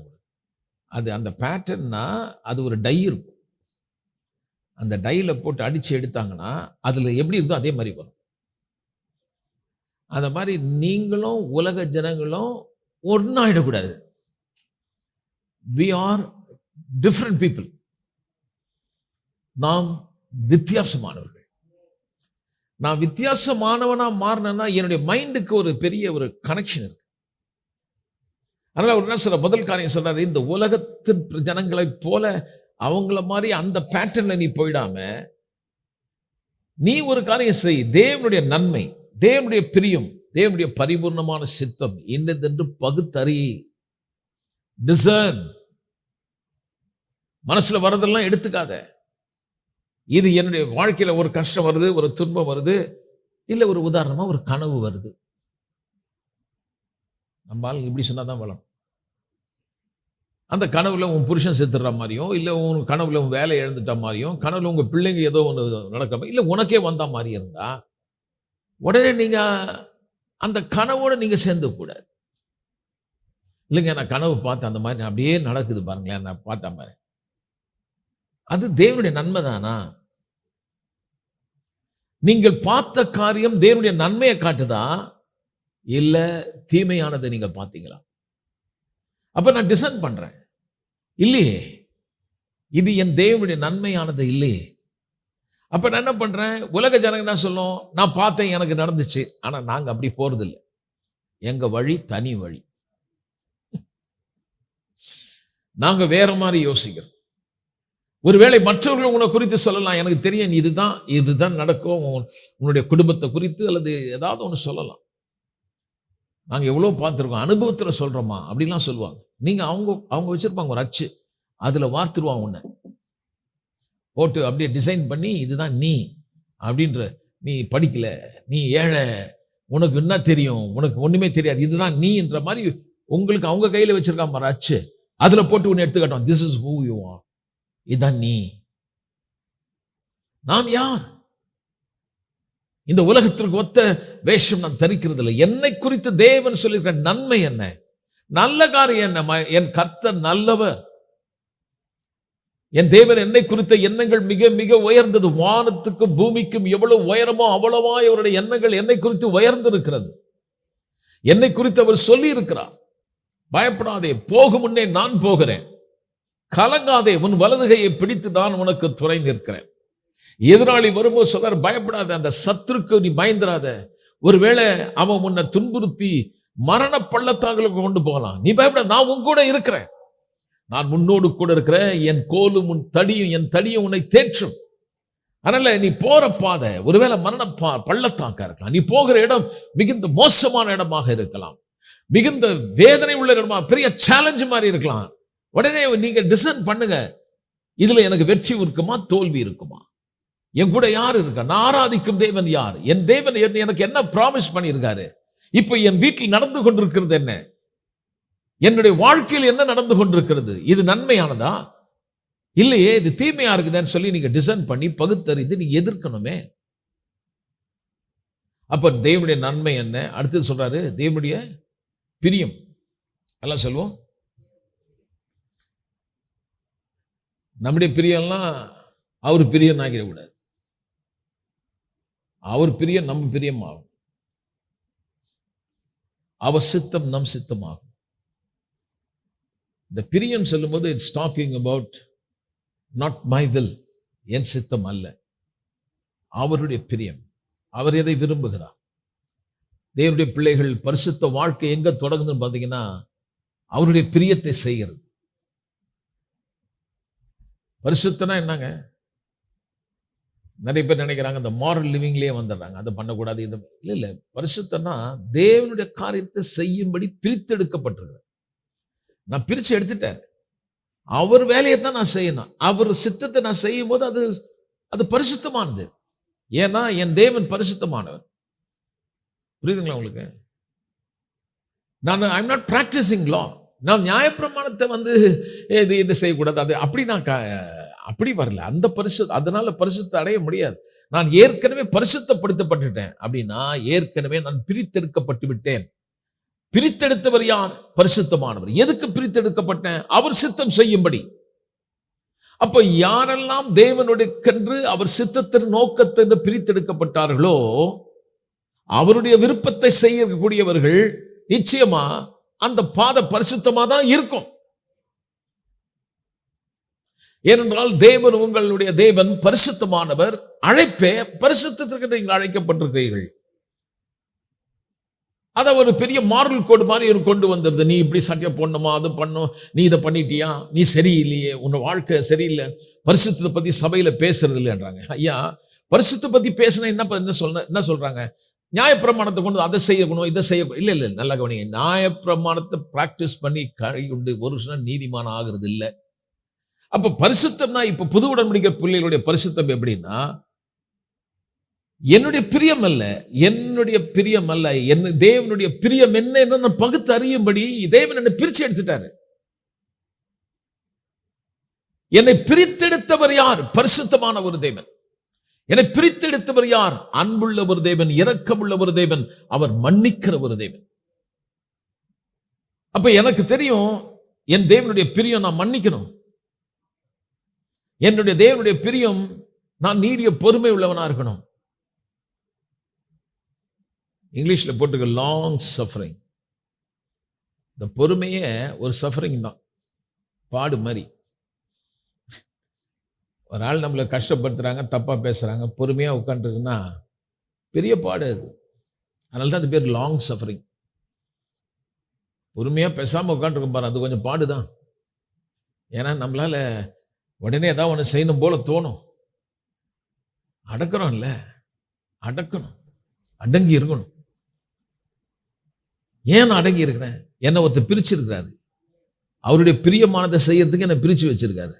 அது அந்த பேட்டர்ன்னா அது ஒரு டை இருக்கும். அந்த டைல போட்டு அடிச்சு எடுத்தாங்கன்னா அதுல எப்படி இருந்தோ அதே மாதிரி வரும். அந்த மாதிரி நீங்களும் உலக ஜனங்களும் ஒன்னாயிடக்கூடாது. We are different people. நாம் வித்தியாசமானவர்கள். நான் வித்தியாசமானவனா மாறினா என்னுடைய மைண்டுக்கு ஒரு பெரிய ஒரு கனெக்ஷன் இருக்கு. அதனால ஒரு என்ன சொல்ற, முதல் காரியம் சொல்றாரு, இந்த உலகத்தின் ஜனங்களை போல அவங்கள மாதிரி அந்த பேட்டர்ன்ல நீ போயிடாம நீ ஒரு காரியம் செய். தேவனுடைய நன்மை, தேவனுடைய பிரியம், தேவனுடைய பரிபூர்ணமான சித்தம் இன்னதென்று பகுத்தறி. டிசர்ன். மனசுல வரதெல்லாம் எடுத்துக்காத. இது என்னுடைய வாழ்க்கையில ஒரு கஷ்டம் வருது, ஒரு துன்பம் வருது, இல்ல ஒரு உதாரணமா ஒரு கனவு வருது. நம்மால் இப்படி சொன்னாதான் வளம். அந்த கனவுல உன் புருஷன் செத்துற மாதிரியும், இல்ல உன் கனவுல உன் வேலை இழந்துட்ட மாதிரியும், கனவுல உங்க பிள்ளைங்க ஏதோ ஒன்று நடக்கிற, இல்ல உனக்கே வந்த மாதிரி இருந்தா உடனே நீங்க அந்த கனவோட நீங்க சேர்ந்து கூடாது. இல்லைங்க, நான் கனவு பார்த்தேன், அந்த மாதிரி அப்படியே நடக்குது பாருங்களேன், நான் பார்த்த மாதிரி. அது தேவனுடைய நன்மை தானா? நீங்கள் பார்த்த காரியம் தேவனுடைய நன்மையை காட்டுதா, இல்ல தீமையானதை நீங்க பார்த்தீங்களா? அப்ப நான் டிசைன் பண்றேன், இல்லையே இது என் தேவனுடைய நன்மையானது இல்லையே. அப்ப நான் என்ன பண்றேன், உலக ஜனங்க என்ன சொல்லும், நான் பார்த்தேன், எனக்கு நடந்துச்சு. ஆனா நாங்க அப்படி போறது இல்லை. எங்க வழி தனி வழி. நாங்க வேற மாதிரி யோசிக்கிறோம். ஒருவேளை மற்றவர்கள் உன்னை குறித்து சொல்லலாம், எனக்கு தெரியும் இதுதான் நடக்கும், உன்னுடைய குடும்பத்தை குறித்து அல்லது ஏதாவது ஒன்று சொல்லலாம். நாங்க எவ்வளவு பார்த்துருக்கோம், அனுபவத்துல சொல்றோமா அப்படிலாம் சொல்லுவாங்க. நீங்க அவங்க வச்சிருப்பாங்க ஒரு அச்சு, அதுல வார்த்துருவாங்க உன்னை போட்டு அப்படியே டிசைன் பண்ணி, இதுதான் நீ அப்படின்ற, நீ படிக்கல, நீ ஏழை, உனக்கு என்ன தெரியும், உனக்கு ஒண்ணுமே தெரியாது, இதுதான் நீன்ற மாதிரி உங்களுக்கு அவங்க கையில வச்சிருக்காம ஒரு அச்சு, அதுல போட்டு உன்னை எடுத்து காட்டுவாங்க. This is who you are. இதுதான் நீ. நான் யார்? இந்த உலகத்திற்கு ஒத்த வேஷம் நான் தரிக்கிறது இல்லை. என்னை குறித்து தேவன் சொல்லியிருக்கிற நன்மை என்ன, நல்ல காரியம் என்ன? என் கர்த்தர் நல்லவர். என் தேவன் என்னை குறித்த எண்ணங்கள் மிக மிக உயர்ந்தது. வானத்துக்கும் பூமிக்கும் எவ்வளவு உயரமோ அவ்வளவா அவருடைய எண்ணங்கள் என்னை குறித்து உயர்ந்திருக்கிறது. என்னை குறித்து அவர் சொல்லி இருக்கிறார், பயப்படாதே, போகும் முன்னே நான் போகிறேன், கலங்காதே, உன் வலதுகையை பிடித்து நான் உனக்கு துணை நிற்கிறேன். எதிராளி வரும்போது சொல்றார், பயப்படாத, அந்த சத்துருக்கு நீ பயந்துராத. ஒருவேளை அவன் உன்னை துன்புறுத்தி மரண பள்ளத்தாங்களுக்கு கொண்டு போகலாம், நீ பயப்பட, நான் உன் கூட இருக்கிறேன், நான் முன்னோடு கூட இருக்கிறேன், என் கோலும் உன் தடியும், என் தடியும் உன்னை தேற்றும். அதனால நீ போற பாதை ஒருவேளை மரண பள்ளத்தாக்கா இருக்கலாம், நீ போகிற இடம் மிகுந்த மோசமான இடமாக இருக்கலாம், மிகுந்த வேதனை உள்ள இடமா, பெரிய சேலஞ்சு மாதிரி இருக்கலாம். உடனே நீங்க டிசைன் பண்ணுங்க, இதுல எனக்கு வெற்றி இருக்குமா தோல்வி இருக்குமா, என் கூட யார் இருக்கா, நான் ஆராதிக்கும் தேவன் யார், என் தேவன் எனக்கு என்ன ப்ராமிஸ் பண்ணியிருக்காரு, இப்ப என் வீட்டில் நடந்து கொண்டிருக்கிறது என்ன, என்னுடைய வாழ்க்கையில் என்ன நடந்து கொண்டிருக்கிறது, இது நன்மையானதா இல்லையே, இது தீமையா இருக்குதுன்னு சொல்லி நீங்க டிசைன் பண்ணி பகுத்தறிந்து நீங்க எதிர்க்கணுமே. அப்ப தேவனுடைய நன்மை என்ன? அடுத்தது சொல்றாரு, தேவனுடைய பிரியம். எல்லாம் சொல்லுவோம், நம்முடைய பிரியம்லாம் அவர் பிரியம் ஆகிடக்கூடாது. அவர் பிரியம் நம்ம பிரியம் ஆகும், அவர் சித்தம் நம் சித்தம் ஆகும். இந்த பிரியம் சொல்லும் போது it's talking about not my will, என் சித்தம் அல்ல, அவருடைய பிரியம். அவர் எதை விரும்புகிறார்? தேவனுடைய பிள்ளைகள் பரிசுத்த வாழ்க்கை எங்க தொடங்குதுன்னு பார்த்தீங்கன்னா அவருடைய பிரியத்தை செய்கிறது. பரிசுத்தனா என்னங்க? நிறைய பேர் நினைக்கிறாங்க இந்த மாரல் லிவிங்லயே வந்துடுறாங்க, அதை பண்ணக்கூடாது இது இல்ல இல்ல. பரிசுத்தனா தேவனுடைய காரியத்தை செய்யும்படி பிரித்தெடுக்கப்பட்டிருக்கிறேன். நான் பிரிச்சு எடுத்துட்டேன். அவர் வேலையை தான் நான் செய்யணும். அவர் சித்தத்தை நான் செய்யும் போது அது அது பரிசுத்தமானது. ஏன்னா என் தேவன் பரிசுத்தமானவர். புரியுதுங்களா உங்களுக்கு? நான் ஐ எம் நாட் பிராக்டிசிங் லா. நான் நியாயப்பிரமாணத்தை இது செய்யக்கூடாது, அது அப்படி வரல. அந்த அதனால பரிசுத்த அடைய முடியாது. நான் ஏற்கனவே பரிசுத்தப்படுத்தப்பட்டுட்டேன். அப்படின்னா ஏற்கனவே நான் பிரித்தெடுக்கப்பட்டு விட்டேன். பிரித்தெடுத்தவர் யார்? பரிசுத்தமானவர். எதுக்கு பிரித்தெடுக்கப்பட்டேன்? அவர் சித்தம் செய்யும்படி. அப்ப யாரெல்லாம் தேவனுடையென்று அவர் சித்தத்தின் நோக்கத்தை பிரித்தெடுக்கப்பட்டார்களோ அவருடைய விருப்பத்தை செய்யக்கூடியவர்கள் நிச்சயமா அந்த பாதை பரிசுத்தமா தான் இருக்கும். ஏனென்றால் தேவன், உங்களுடைய தேவன் பரிசுத்தமானவர். அழைப்பே பரிசுத்தத்திற்கு நீங்கள் அழைக்கப்பட்டிருக்கிறீர்கள். அதை ஒரு பெரிய மாரல் கோடு மாதிரி கொண்டு வந்துருது. நீ இப்படி சட்டையை போடணுமா, அது பண்ணும், நீ இதை பண்ணிட்டியா, நீ சரியில்லையே, உன் வாழ்க்கை சரியில்லை, பரிசுத்தத்தை பத்தி சபையில பேசுறது இல்லைன்றாங்க. ஐயா, பரிசுத்தை பத்தி பேசினா என்ன சொல்றாங்க? நியாயப்பிரமாணத்தை கொண்டு அதை செய்யணும், இதை செய்ய இல்ல. நல்லா கவனிங்க. நியாயப்பிரமாணத்தை பிராக்டிஸ் பண்ணி உண்டு ஒரு நீதிமான ஆகிறது இல்லை. அப்ப பரிசுத்தம்னா, இப்ப புது உடன்படிக்கை பிள்ளைகளுடைய பரிசுத்தம் எப்படின்னா, என்னுடைய பிரியம் அல்ல, என்ன தேவனுடைய பிரியம் என்ன பகுத்து அறியும்படி தேவன் என்னை பிரிச்சு எடுத்துட்டாரு. என்னை பிரித்தெடுத்தவர் யார்? பரிசுத்தமான ஒரு தேவன். என்னை பிரித்தெடுத்தவர் யார்? அன்புள்ள ஒரு தேவன், இரக்கமுள்ள ஒரு தேவன், அவர் மன்னிக்கிற ஒரு தேவன். அப்ப எனக்கு தெரியும் என் தேவனுடைய பிரியம் நான் மன்னிக்கணும். என்னுடைய தேவனுடைய பிரியம் நான் நீடிய பொறுமை உள்ளவனா இருக்கணும். இங்கிலீஷ்ல போட்டுக்க லாங் சஃபரிங். இந்த பொறுமையே ஒரு சஃபரிங் தான், பாடு மாதிரி. ஒரு ஆள் நம்மளை கஷ்டப்படுத்துறாங்க, தப்பா பேசுறாங்க, பொறுமையா உட்காந்துருக்குன்னா பெரிய பாடு அது. அதனால தான் அது பேர் லாங் சஃபரிங். பொறுமையா பேசாம உட்காந்துருக்கும் பாரு, அது கொஞ்சம் பாடுதான். ஏன்னா நம்மளால உடனே ஏதாவது ஒன்று செய்யணும் போல தோணும். அடக்கிறோம்ல, அடக்கணும், அடங்கி இருக்கணும். ஏன் நான் அடங்கி இருக்கிறேன்? என்னை ஒருத்தர் பிரிச்சிருக்கிறாரு. அவருடைய பிரியமானதை செய்யறதுக்கு என்னை பிரிச்சு வச்சிருக்காரு.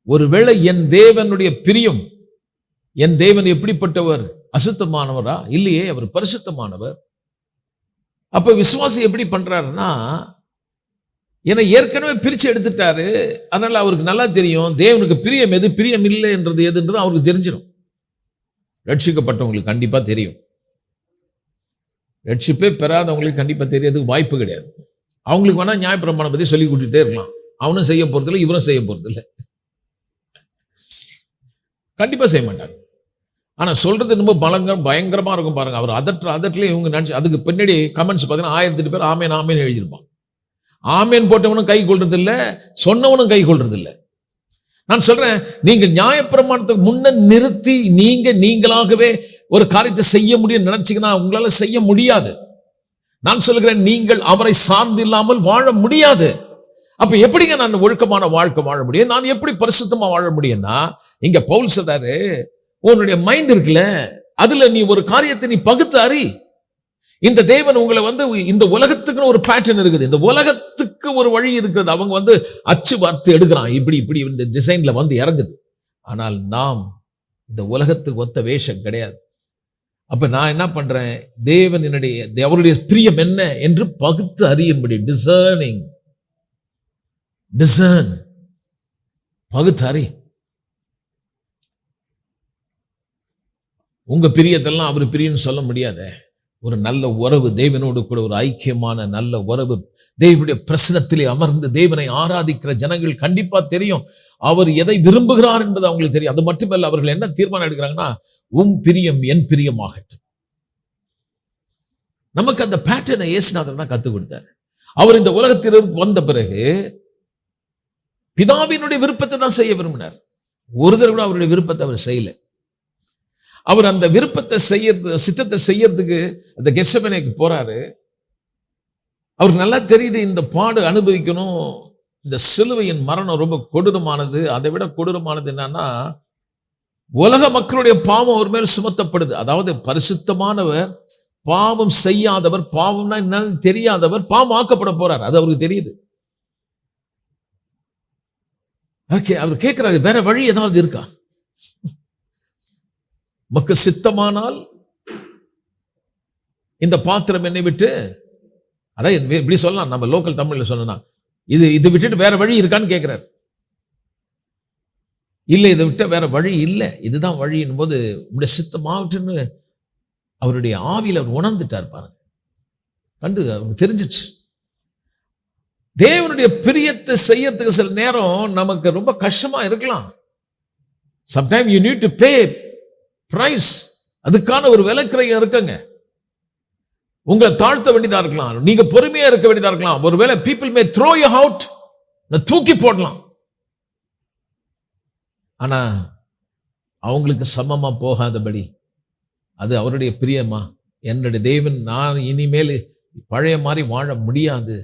ஒருவேளை என் தேவனுடைய பிரியம், என் தேவன் எப்படிப்பட்டவர்? அசுத்தமானவரா? இல்லையே, அவர் பரிசுத்தமானவர். அப்ப விசுவாசி எப்படி பண்றாருன்னா, என்னை ஏற்கனவே பிரிச்சு எடுத்துட்டாரு. அதனால அவருக்கு நல்லா தெரியும் தேவனுக்கு பிரியம் எது, பிரியம் இல்லை என்றது எதுன்றது அவருக்கு தெரிஞ்சிடும். ரட்சிக்கப்பட்டவங்களுக்கு கண்டிப்பா தெரியும். ரட்சிப்பே பெறாதவங்களுக்கு கண்டிப்பா தெரியறதுக்கு வாய்ப்பு கிடையாது. அவங்களுக்கு வேணா நியாயப்பிரமாணம் பத்தி சொல்லி கூட்டிகிட்டே இருக்கலாம். அவனும் செய்ய போறதில்லை, இவரும் செய்ய போறதில்லை, கண்டிப்பா செய்ய மாட்டாங்க. ஆனா சொல்றது ரொம்ப பயங்கரமா இருக்கும் பாருங்க. அவர் அதட்டிலே இவங்க நினைச்சு, அதுக்கு பின்னாடி கமெண்ட்ஸ் பார்த்தீங்கன்னா 1008 பேர் ஆமேன் ஆமேன் எழுதியிருப்பான். ஆமேன் போட்டவனும் கை கொள்றது இல்லை, சொன்னவனும் கை கொள்றது இல்லை. நான் சொல்றேன், நீங்க நியாயப்பிரமாணத்துக்கு முன்ன நிறுத்தி நீங்களாகவே ஒரு காரியத்தை செய்ய முடியும் நினைச்சீங்கன்னா உங்களால செய்ய முடியாது. நான் சொல்கிறேன், நீங்கள் அவரை சார்ந்து இல்லாமல் வாழ முடியாது. அப்ப எப்படிங்க நான் ஒழுக்கமான வாழ்க்கை வாழ முடியும்? நான் எப்படி பரிசுத்தமா வாழ முடியும்னா, இங்க பவுல் சொல்றாரு, உன்னுடைய மைண்ட் இருக்குல்ல, அதுல நீ ஒரு காரியத்தை நீ பகுத்து அறி. இந்த தேவன் உங்களை இந்த உலகத்துக்கு ஒரு பேட்டர்ன் இருக்குது, இந்த உலகத்துக்கு ஒரு வழி இருக்குது. அவங்க அச்சு வார்த்தை எடுக்கிறான், இப்படி இந்த டிசைன்ல இறங்குது. ஆனால் நாம் இந்த உலகத்துக்கு ஒத்த வேஷம் கிடையாது. அப்ப நான் என்ன பண்றேன்? தேவன் அவருடைய பிரியம் என்ன என்று பகுத்து அறியும்படி, டிசர்ன் பகுத்து அறி. உங்க பிரியத்தெல்லாம் அவர் பிரியன்னு சொல்ல முடியாத. ஒரு நல்ல உறவு, தேவனோடு கூட ஒரு ஐக்கியமான நல்ல உறவு, தேவனுடைய பிரசனத்திலே அமர்ந்து தேவனை ஆராதிக்கிற ஜனங்கள் கண்டிப்பா தெரியும் அவர் எதை விரும்புகிறார் என்பது அவங்களுக்கு தெரியும். அது மட்டுமல்ல, அவர்கள் என்ன தீர்மானம் எடுக்கிறாங்கன்னா, உம் பிரியம் என் பிரியமாகட்டும். நமக்கு அந்த பேட்டர்னை இயேசுநாதர் தான் கத்துக் கொடுத்தார். அவர் இந்த உலகத்திற்கு வந்த பிறகு பிதாவினுடைய விருப்பத்தை தான் செய்ய விரும்பினார். ஒரு தடவை கூட அவருடைய விருப்பத்தை அவர் செய்யல. அவர் அந்த விருப்பத்தை சித்தத்தை செய்யறதுக்கு அந்த கெத்செமனேக்கு போறாரு. அவருக்கு நல்லா தெரியுது இந்த பாடு அனுபவிக்கணும், இந்த சிலுவையின் மரணம் ரொம்ப கொடூரமானது. அதை விட கொடூரமானது என்னன்னா, உலக மக்களுடைய பாவம் அவர் மேல் சுமத்தப்படுது. அதாவது பரிசுத்தமானவர், பாவம் செய்யாதவர், பாவம்னா என்னன்னு தெரியாதவர் பாவம் ஆக்கப்பட போறார். அது அவருக்கு தெரியுது. அவர் கேட்கிறாரு, வேற வழி ஏதாவது இருக்கா? மக்கு சித்தமானால் இந்த பாத்திரம் என்னை விட்டு, அதான் இப்படி சொல்லலாம், நம்ம லோக்கல் தமிழ்ல சொல்லணும்னா, இது விட்டுட்டு வேற வழி இருக்கான்னு கேட்கிறார். இல்லை, இதை விட்ட வேற வழி இல்லை, இதுதான் வழியின் போது உடைய சித்தமாகட்டுன்னு அவருடைய ஆவியில் அவர் உணர்ந்துட்டார் பாருங்க. கண்டு அவருக்கு தெரிஞ்சிச்சு. தேவனுடைய பிரியத்தை செய்யறதுக்கு சில நேரம் நமக்கு ரொம்ப கஷ்டமா இருக்கலாம். Sometime you need to pay price. அதுக்கான ஒரு விலைக்கிரயம் இருக்குங்க. உங்களை தாழ்த்த வேண்டியதா இருக்கலாம், நீங்க பொறுமையா இருக்க வேண்டியதா இருக்கலாம். ஒருவேளை people may throw you out, தூக்கி போடலாம். ஆனா அவங்களுக்கு சமமா போகாதபடி, அது அவருடைய பிரியமா, என்னுடைய தேவன், நான் இனிமேல் பழைய மாதிரி வாழ முடியாது,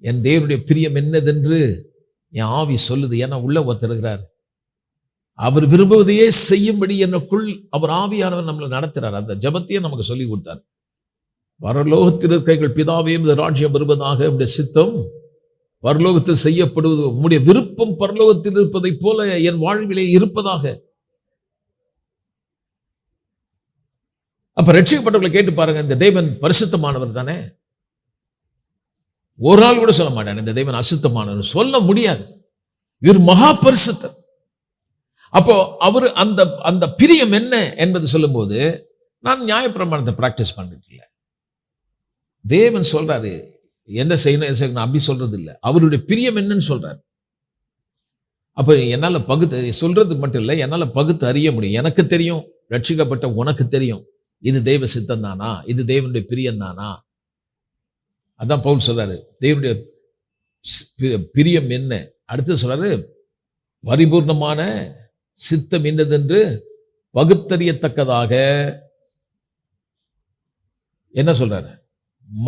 என் தேவனுடைய பிரியம் என்னதென்று என் ஆவி சொல்லுது. ஏன்னா உள்ள ஒருத்தர் இருக்கிறார், அவர் விரும்புவதையே செய்யும்படி எனக்குள் அவர் ஆவியானவர் நம்மளை நடத்துறார். அந்த ஜபத்தையே நமக்கு சொல்லி கொடுத்தார். பரலோகத்தில் இருக்கிற பிதாவே, இந்த ராஜ்யம் வருவதாக, உடைய சித்தம் பரலோகத்தில் செய்யப்படுவது, உம்முடைய விருப்பம் பரலோகத்தில் இருப்பதை போல என் வாழ்விலே இருப்பதாக. அப்ப ரட்சிக்கப்பட்டவர்களை கேட்டு பாருங்க, இந்த தேவன் பரிசுத்தமானவர் தானே? ஒரு நாள் கூட சொல்ல மாட்டான் இந்த தேவன் அசுத்தமானவர், சொல்ல முடியாது. இவர் மகா பரிசுத்தர். அப்போ அவரு அந்த பிரியம் என்ன என்பது சொல்லும் போது, நான் நியாயப்பிரமாணத்தை பிராக்டிஸ் பண்ணிட்டு இல்லை. தேவன் சொல்றாரு என்ன செய்யணும் அப்படி சொல்றது இல்லை, அவருடைய பிரியம் என்னன்னு சொல்றாரு. அப்ப என்னால பகுத்து சொல்றது மட்டும் இல்லை, என்னால பகுத்து அறிய முடியும். எனக்கு தெரியும், ரட்சிக்கப்பட்ட உனக்கு தெரியும், இது தெய்வ சித்தம் தானா, இது தேவனுடைய பிரியம் தானா. அதான் பவுல் சொல்றாரு, தேவனுடைய பிரியம் என்ன. அடுத்து சொல்றாரு, பரிபூர்ணமான சித்தம் என்னதென்று பகுத்தறியத்தக்கதாக என்ன சொல்றாரு,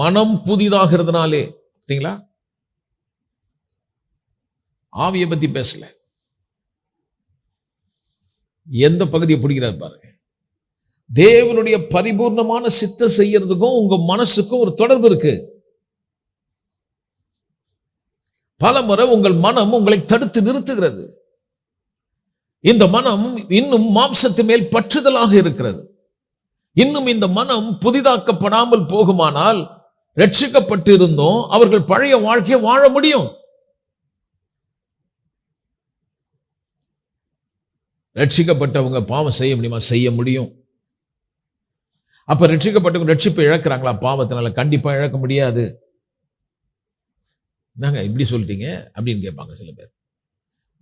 மனம் புதிதாகிறதுனாலே. பார்த்தீங்களா, ஆவியை பத்தி பேசல, எந்த பகுதியை பிடிக்கிறார் பாருங்க. தேவனுடைய பரிபூர்ணமான சித்தம் செய்யறதுக்கும் உங்க மனசுக்கும் ஒரு தொடர்பு இருக்கு. பல முறை உங்கள் மனம் உங்களை தடுத்து நிறுத்துகிறது. இந்த மனம் இன்னும் மாம்சத்து மேல் பற்றுதலாக இருக்கிறது. இன்னும் இந்த மனம் புதிதாக்கப்படாமல் போகுமானால், ரட்சிக்கப்பட்டு இருந்தோம் அவர்கள் பழைய வாழ்க்கையை வாழ முடியும். ரட்சிக்கப்பட்டவங்க பாவம் செய்ய முடியுமா? செய்ய முடியும். அப்ப ரட்சிக்கப்பட்டவங்க ரட்சிப்பை இழக்கிறாங்களா? பாவத்தினால கண்டிப்பா இழக்க முடியாது. நாங்க இப்படி சொல்லிட்டீங்க அப்படின்னு கேட்பாங்க சில பேர்.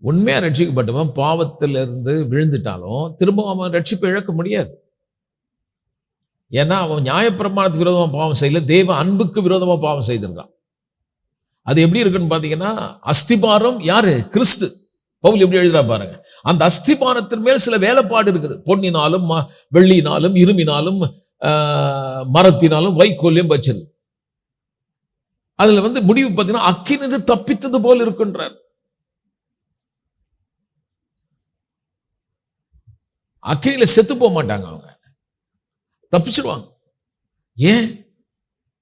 உண்மையா ரட்சிக்கப்பட்டவன் பாவத்திலிருந்து விழுந்துட்டாலும் திரும்ப அவன் ரட்சிப்பை இழக்க முடியாது. ஏன்னா அவன் நியாயப்பிரமாணத்துக்கு விரோதமா பாவம் செய்யல, தேவ அன்புக்கு விரோதமா பாவம் செய்திருக்கான். அது எப்படி இருக்குன்னு பாத்தீங்கன்னா, அஸ்திபாரம் யாரு? கிறிஸ்து. பவுல் எப்படி எழுதுறா பாருங்க, அந்த அஸ்திபாரத்தின் மேல் சில வேலைப்பாடு இருக்குது. பொன்னினாலும் வெள்ளினாலும் இரும்பினாலும் மரத்தினாலும் வைக்கோலையும் வச்சது. அதுல முடிவு பார்த்தீங்கன்னா, அக்கினது தப்பித்தது போல் இருக்குன்றார். அக்கினியில செத்து போக மாட்டாங்க, அவங்க தப்பிச்சிடுவாங்க. ஏன்?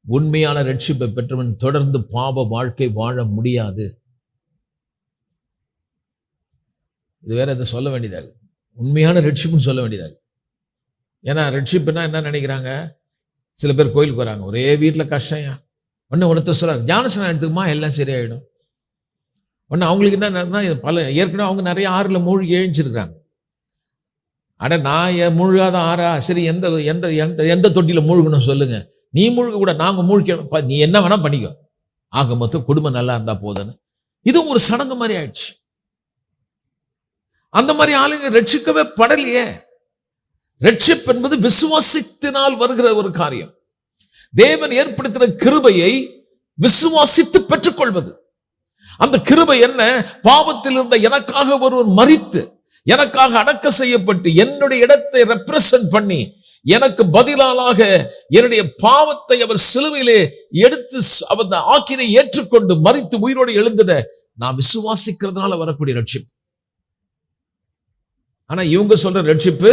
உண்மையான ரட்சிப்பை பெற்றவன் தொடர்ந்து பாவ வாழ்க்கை வாழ முடியாது. இது வேற எதை சொல்ல வேண்டியதாக, உண்மையான ரட்சிப்புன்னு சொல்ல வேண்டியதாக. ஏன்னா ரட்சிப்புனா என்ன நினைக்கிறாங்க, சில பேர் கோயிலுக்கு வராங்க, ஒரே வீட்டில் கஷ்டம். ஒருத்தர் சொல்றாரு, ஞானஸ்நானம் எடுத்துக்குமா எல்லாம் சரியாயிடும். அவங்களுக்கு என்ன, பல ஏற்கனவே அவங்க நிறைய ஆறுல மூழ்கி எழுந்திருக்கிறாங்க. அட நான் மூழ்காத ஆறா? சரி, எந்த எந்த எந்த தொட்டியில மூழ்கணும் சொல்லுங்க. நீ மூழ்க கூட, நாங்க மூழ்க, நீ என்ன வேணா பண்ணிக்கோ, ஆக மொத்தம் குடும்பம் நல்லா இருந்தா போதுன்னு. இதுவும் ஒரு சடங்கு மாதிரி ஆயிடுச்சு. அந்த மாதிரி ஆளுங்க ரட்சிக்கவே படலையே. ரட்சிப்பு என்பது விசுவாசத்தினால் வருகிற ஒரு காரியம். தேவன் ஏற்படுத்தின கிருபையை விசுவாசித்து பெற்றுக்கொள்வது. அந்த கிருபை என்ன? பாவத்தில் இருந்த எனக்காக ஒருவன் மரித்து, எனக்காக அடக்க செய்யப்பட்டு, என்னுடைய இடத்தை ரெப்ரசன்ட் பண்ணி, எனக்கு பதிலாக என்னுடைய பாவத்தை அவர் சிலுவையிலே எடுத்து அவர் ஆக்கினை ஏற்றுக்கொண்டு மரித்து உயிரோடு எழுந்ததை நான் விசுவாசிக்கிறதுனால வரக்கூடிய ரட்சிப்பு. ஆனா இவங்க சொல்ற ரட்சிப்பு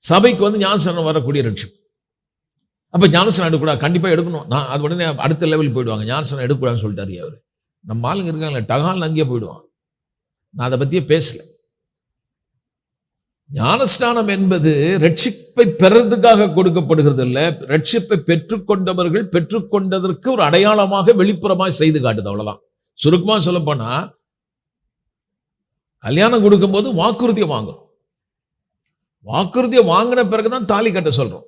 சபைக்கு வந்து ஞானஸ்நானம் வரக்கூடிய ரட்சிப்பு. அப்ப ஞானஸ்நானம் எடுக்கக்கூடாது, கண்டிப்பா எடுக்கணும். நான் அது உடனே அடுத்த லெவல் போயிடுவாங்க. ஞானஸ்நானம் எடுக்கக்கூடாதுன்னு சொல்லிட்டாரு அவரு. நம்ம ஆளுங்க இருக்காங்க டகால் அங்கேயே போயிடுவான். நான் அதை பத்தியே பேசல. ஞானஸ்நானம் என்பது ரட்சிப்பை பெறதுக்காக கொடுக்கப்படுகிறது இல்ல, ரட்சிப்பை பெற்றுக்கொண்டவர்கள் பெற்றுக்கொண்டதற்கு ஒரு அடையாளமாக வெளிப்புறமாய் செய்து காட்டுது, அவ்வளவுதான். சுருக்கமா சொல்ல போனா, கல்யாணம் கொடுக்கும் போது வாக்குறுதியை வாங்கணும். வாக்குறுதியை வாங்கின பிறகுதான் தாலி கட்ட சொல்றோம்.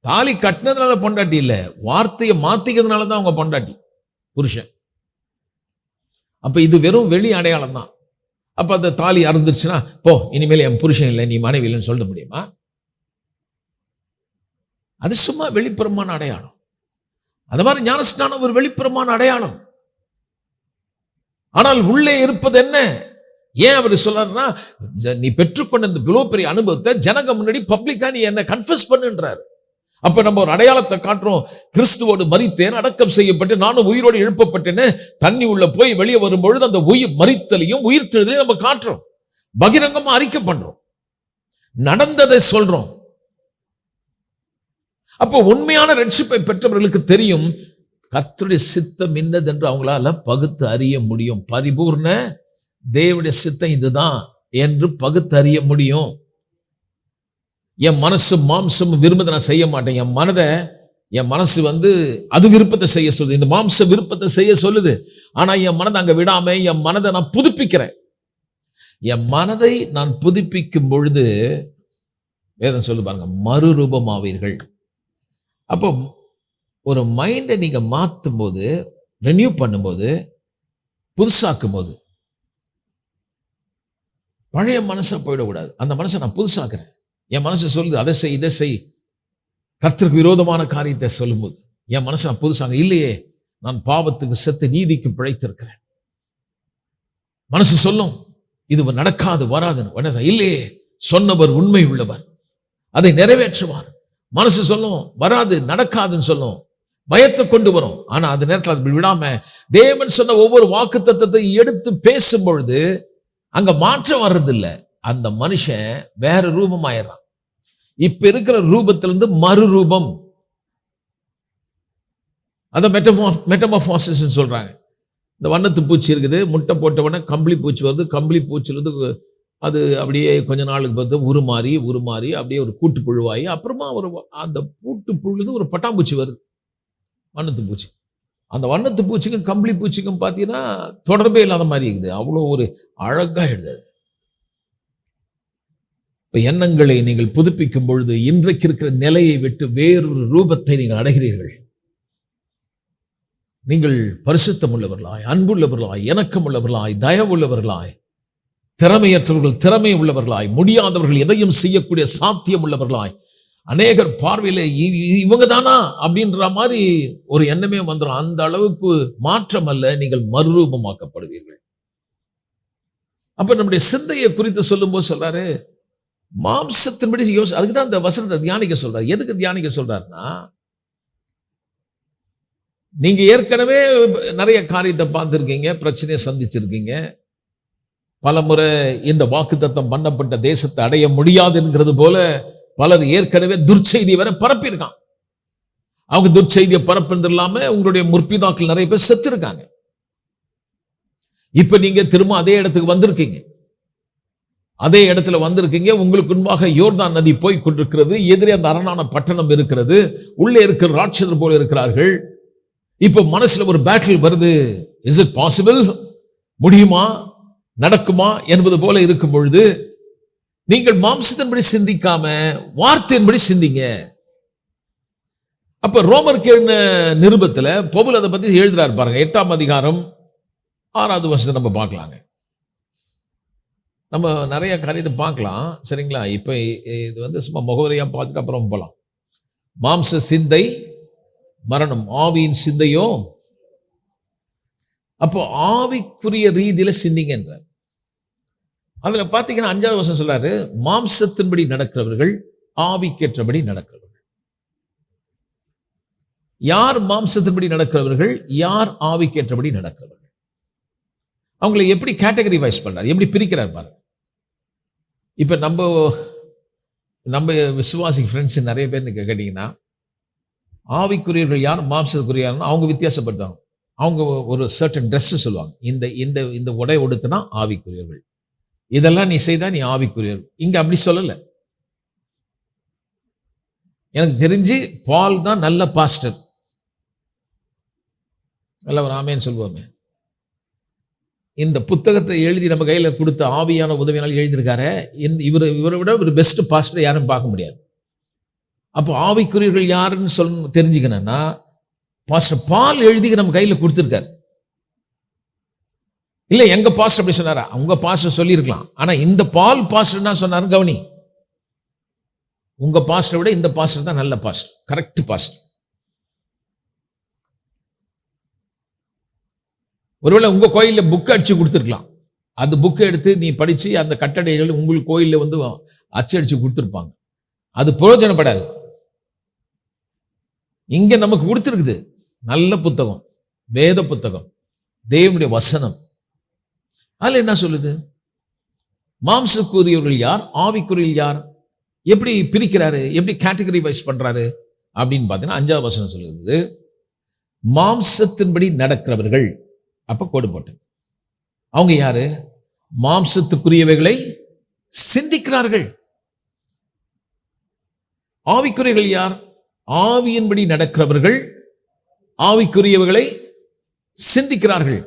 தாலி கட்டினதுனால பொண்டாட்டி இல்ல, வார்த்தையை மாத்திக்கிறதுனாலதான் அவங்க பொண்டாட்டி புருஷன். அப்ப இது வெறும் வெளி அடையாளம் தான். அப்ப அந்த தாலி அறுந்துருச்சுன்னா, போ இனிமேல் என் புருஷன் இல்லை, நீ மனைவி இல்லைன்னு சொல்ல முடியுமா? அது சும்மா வெளிப்புறமான அடையாளம். அது மாதிரி ஞானஸ்நானம் ஒரு வெளிப்புறமான அடையாளம். ஆனால் உள்ளே இருப்பது என்ன? ஏன் அவர் சொல்றாருன்னா, நீ பெற்றுக்கொண்ட இந்த இவ்வளவு பெரிய அனுபவத்தை ஜனங்க முன்னாடி பப்ளிக்கா நீ என்ன கன்ஃபஸ் பண்ணுன்றாரு. அப்ப நம்ம ஒரு அடையாளத்தை காட்டுறோம். கிறிஸ்துவோடு மரித்தேன், அடக்கம் செய்யப்பட்டு நானும் உயிரோடு எழுப்பப்பட்டேன்னு தண்ணி உள்ள போய் வெளியே வரும்பொழுது அந்த உயிர் மரித்தலையும் உயிர்த்தெழுதலையும் நம்ம காட்டுறோம், பகிரங்கமா அறிக்கை பண்றோம், நடந்ததை சொல்றோம். அப்போ உண்மையான ரட்சிப்பை பெற்றவர்களுக்கு தெரியும் கர்த்தருடைய சித்தம் என்னதென்று அவங்களால பகுத்து அறிய முடியும். பரிபூர்ண தேவனுடைய சித்தம் இதுதான் என்று பகுத்து அறிய முடியும். என் மனசு மாம்சம் விரும்பத்தை நான் செய்ய மாட்டேன். என் மனசு வந்து அது விருப்பத்தை செய்ய சொல்லுது, இந்த மாம்ச விருப்பத்தை செய்ய சொல்லுது. ஆனா என் மனதை அங்க விடாம என் மனதை நான் புதுப்பிக்கிறேன். என் மனதை நான் புதுப்பிக்கும் பொழுது வேதம் சொல்லு பாருங்க, மறுரூபமாவீர்கள். அப்போ ஒரு மைண்டை நீங்க மாற்றும் போது, ரெனியூ பண்ணும்போது, புதுசாக்கும் போது, பழைய மனசை போயிடக்கூடாது. அந்த மனசை நான் புதுசாக்குறேன். என் மனசு சொல்லுது அதை செய் இதை செய், கர்த்தருக்கு விரோதமான காரியத்தை சொல்லும்போது என் மனசு நான் புதுசாக இல்லையே, நான் பாவத்துக்கு செத்து நீதிக்கு பிழைத்திருக்கிறேன். மனசு சொல்லும் இது நடக்காது வராதுன்னு, இல்லையே சொன்னவர் உண்மை உள்ளவர், அதை நிறைவேற்றுவார். மனசு சொல்லும் வராது நடக்காதுன்னு சொல்லும், பயத்தை கொண்டு வரும். ஆனா அந்த நேரத்தில் அது விடாம தேவன் சொன்ன ஒவ்வொரு வாக்கு தத்தத்தை எடுத்து பேசும் பொழுது அங்க மாற்றம் வர்றதில்லை. அந்த மனுஷன் வேற ரூபம் ஆயிடுறான். இப்ப இருக்கிற ரூபத்திலிருந்து மறுரூபம், அத மெட்டமார்பாசிஸ் சொல்றாங்க. இந்த வண்ணத்து பூச்சி இருக்குது, முட்டை போட்டவன கம்பளி பூச்சி வருது, கம்பளி பூச்சிலிருந்து அது அப்படியே கொஞ்ச நாளுக்கு பார்த்து உருமாறி அப்படியே ஒரு கூட்டு புழுவாயி அப்புறமா அந்த கூட்டு புழுது ஒரு பட்டாம்பூச்சி வருது, வண்ணத்து பூச்சி. அந்த வண்ணத்து பூச்சிக்கும் கம்பளி பூச்சிக்கும் பார்த்தீங்கன்னா தொடர்பே இல்லாத மாதிரி இருக்குது. அவ்வளோ ஒரு அழகா எழுதுது. இப்ப எண்ணங்களை நீங்கள் புதுப்பிக்கும் பொழுது இன்றைக்கு இருக்கிற நிலையை விட்டு வேறொரு ரூபத்தை நீங்கள் அடைகிறீர்கள். நீங்கள் பரிசுத்தம் உள்ளவர்களாய், அன்புள்ளவர்களாய், இணக்கம் உள்ளவர்களாய், தயவுள்ளவர்களாய், திறமையற்றவர்கள் திறமை உள்ளவர்களாய், முடியாதவர்கள் எதையும் செய்யக்கூடிய சாத்தியம் உள்ளவர்களாய், அநேகர் பார்வையில இவங்க தானா அப்படின்ற மாதிரி ஒரு எண்ணமே வந்துடும். அந்த அளவுக்கு மாற்றம் அல்ல, நீங்கள் மறுரூபமாக்கப்படுவீர்கள். அப்ப நம்முடைய சிந்தையை குறித்து சொல்லும் போது சொல்றாரு, மாம்சத்தின்படி அதுக்கு தான் இந்த வசனத்தை தியானிக்க சொல்றாரு. எதுக்கு தியானிக்க சொல்றாருன்னா, நீங்க ஏற்கனவே நிறைய காரியத்தை பார்த்திருக்கீங்க, பிரச்சனையை சந்திச்சிருக்கீங்க. பல முறை இந்த வாக்குத்தத்தம் பண்ணப்பட்ட தேசத்தை அடைய முடியாது என்கிறது போல பலர் ஏற்கனவே துர்ச்செய்தியை வரை பரப்பியிருக்கான். அவங்க துர்ச்செய்தியை பரப்புறது இல்லாம உங்களுடைய முற்பிதாக்கள் நிறைய பேர் செத்து இருக்காங்க. இப்ப நீங்க திரும்ப அதே இடத்துக்கு வந்திருக்கீங்க. அதே இடத்துல வந்திருக்கீங்க. உங்களுக்கு முன்பாக யோர்தான் நதி போய் கொண்டிருக்கிறது. எதிரே அந்த அரணான பட்டணம் இருக்கிறது. உள்ளே இருக்கிற ராட்சதர் போல இருக்கிறார்கள். இப்ப மனசுல ஒரு பேட்டில் வருது. Is it possible? முடியுமா, நடக்குமா என்பது போல இருக்கும் பொழுது நீங்கள் மாம்சத்தின்படி சிந்திக்காம வார்த்தையின்படி சிந்திங்க. அப்ப ரோமருக்கு எழுதின நிருபத்துல பவுல் அதை பத்தி எழுதுறாரு பாருங்க. 8ஆம் அதிகாரம் 6வது வசனத்தை நம்ம பார்க்கலாங்க. நம்ம நிறைய காரியத்தை பார்க்கலாம், சரிங்களா? இப்ப இது சும்மா முகவரியா பார்த்துட்டு அப்புறம் போலாம். மாம்ச சிந்தை மரணம், ஆவியின் சிந்தையோ. அப்போ ஆவிக்குரிய ரீதியில சிந்திங்க என்றார். அதுல பாத்தீங்கன்னா 5வது வசனம் சொல்றாரு, மாம்சத்தின்படி நடக்கிறவர்கள் ஆவிக்கேற்றபடி நடக்கிறவர்கள். யார் மாம்சத்தின்படி நடக்கிறவர்கள், யார் ஆவிக்கேற்றபடி நடக்கிறவர்கள்? அவங்களை எப்படி கேட்டகரி வைஸ் பண்றாரு, எப்படி பிரிக்கிறார் பாருங்க. இப்ப நம்ம விசுவாசி ஃப்ரெண்ட்ஸ் நிறைய பேர் கேட்டீங்கன்னா, ஆவிக்குரியர்கள் யார் மாம்சத்துக்குரிய யாருன்னு அவங்க வித்தியாசப்படுத்தாங்க. அவங்க ஒரு சர்டன் ட்ரெஸ் சொல்லுவாங்க. இந்த இந்த இந்த உடை உடுத்தினா ஆவிக்குரியர்கள், இதெல்லாம் நீ செய்தா நீ ஆவிக்குரியர்கள். இங்க அப்படி சொல்லல. எனக்கு தெரிஞ்சு பால் தான் நல்ல பாஸ்டர். நல்ல ஒரு ஆமேன்னு சொல்லுவோமே. இந்த புத்தகத்தை எழுதி நம்ம கையில கொடுத்த ஆவியான உதவினால் எழுதியிருக்காரு. இவரை விட ஒரு பெஸ்ட் பாஸ்டர் யாரும் பார்க்க முடியாது. அப்போ ஆவிக்குரியர்கள் யாருன்னு தெரிஞ்சுக்கணும்னா பாஸ்டர் பால் எழுதி நம்ம கையில கொடுத்துருக்காரு. இல்ல எங்க பாஸ்டர் அப்படி சொன்னாரா? உங்க பாஸ்டர் சொல்லியிருக்கலாம். ஆனா இந்த பால் பாஸ்டர் என்ன சொன்னாரு கவனி. உங்க பாஸ்டரை விட இந்த பாஸ்டர் தான் நல்ல பாஸ்டர், கரெக்ட் பாஸ்டர். ஒருவேளை உங்க கோயில்ல புக் அடிச்சு கொடுத்துருக்கலாம். அந்த புக்கை எடுத்து நீ படிச்சு அந்த கட்டளைகள் உங்கள் கோயில்ல அச்சடிச்சு கொடுத்துருப்பாங்க. அது பிரயோஜனப்படாது. இங்க நமக்கு கொடுத்துருக்குது நல்ல புத்தகம், வேத புத்தகம், தேவனுடைய வசனம். அதுல என்ன சொல்லுது? மாம்சக்குரியவர்கள் யார், ஆவிக்குரியவர்கள் யார், எப்படி பிரிக்கிறாரு, எப்படி கேட்டகரி வைஸ் பண்றாரு அப்படின்னு பார்த்தீங்கன்னா 5வது வசனம் சொல்லுது, மாம்சத்தின்படி நடக்கிறவர்கள். அப்ப கோடு போட்டு அவங்க யாரு? மாம்சத்துக்குரியவைகளை சிந்திக்கிறார்கள். ஆவிக்குரியவர்கள் யார்? ஆவியின்படி நடக்கிறவர்கள் ஆவிக்குரியவைகளை சிந்திக்கிறார்கள்.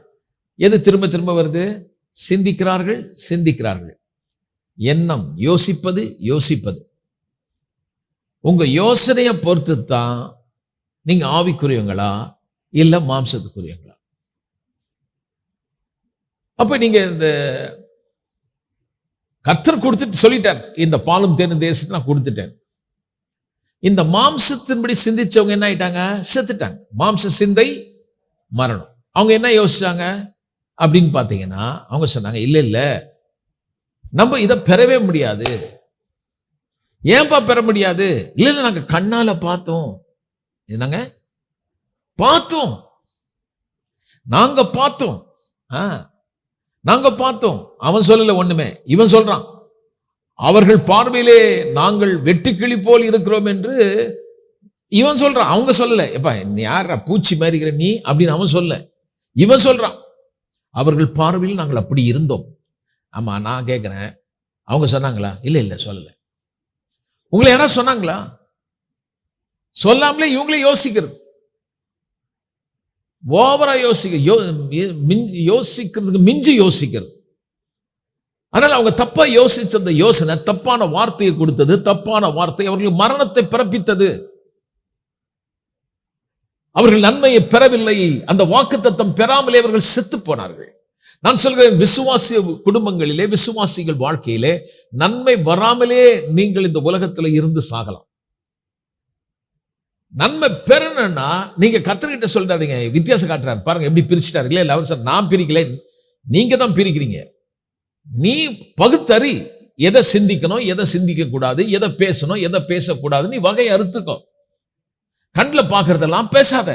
எது திரும்ப திரும்ப வருது? சிந்திக்கிறார்கள், சிந்திக்கிறார்கள். எண்ணம், யோசிப்பது. உங்க யோசனையை பொறுத்து தான் நீங்க ஆவிக்குரியவங்களா இல்ல மாம்சத்துக்குரியவங்களா. அப்ப நீங்க இந்த கர்த்தர் கொடுத்துட்டு சொல்லிட்டார், இந்த பாலும் தேனும் தேசத்தை நான் கொடுத்துட்டேன். இந்த மாம்சத்தின்படி சிந்திச்சவங்க என்ன ஆயிட்டாங்க? செத்துட்டாங்க. மாம்ச சிந்தை மரணம். அவங்க என்ன யோசிச்சாங்க அப்படின்னு பாத்தீங்கன்னா, அவங்க சொன்னாங்க, இல்ல நம்ம இதை பெறவே முடியாது. ஏன்பா பெற முடியாது? இல்ல நாங்க கண்ணால பார்த்தோம். என்னங்க பார்த்தோம்? நாங்க பார்த்தோம். அவன் சொல்லல ஒண்ணுமே, இவன் சொல்றான். அவர்கள் பார்வையிலே நாங்கள் வெட்டுக்கிளி போல் இருக்கிறோம் என்று இவன் சொல்றான். அவங்க சொல்லல, எப்பா யார பூச்சி மாதிரி இருக்கிற நீ அப்படின்னு அவன் சொல்ல. இவன் சொல்றான், அவர்கள் பார்வையில் நாங்கள் அப்படி இருந்தோம். ஆமா, நான் கேட்கிறேன், அவங்க சொன்னாங்களா? இல்ல சொல்லல. உங்களை யாராவது சொன்னாங்களா? சொல்லாமலே இவங்களே யோசிக்கிறது, ஓவரா யோசிக்கிறதுக்கு மிஞ்சி யோசிக்கிறது. அதனால அவங்க தப்பா யோசிச்ச அந்த யோசனை தப்பான வார்த்தையை கொடுத்தது. தப்பான வார்த்தை அவர்கள் மரணத்தை பிறப்பித்தது. அவர்கள் நன்மையை பெறவில்லை. அந்த வாக்குத்தத்தம் பெறாமலே அவர்கள் செத்து போனார்கள். நான் சொல்கிறேன், விசுவாசி குடும்பங்களிலே, விசுவாசிகள் வாழ்க்கையிலே நன்மை வராமலே நீங்கள் இந்த உலகத்துல இருந்து சாகலாம். நன்மை பெறணும்னா நீங்க கர்த்தர்கிட்ட சொல்றாதீங்க, வித்தியாசம் காட்டுறாரு பாருங்க எப்படி பிரிச்சுட்டாரு. இல்ல அவர் சார் நான் பிரிக்கல, நீங்க தான் பிரிக்கிறீங்க. நீ பகுத்தறி, எதை சிந்திக்கணும், எதை சிந்திக்க கூடாது, எதை பேசணும், எதை பேசக்கூடாது, நீ வகை அறுத்துக்கோ. கண்ணில் பார்க்கறதெல்லாம் பேசாத.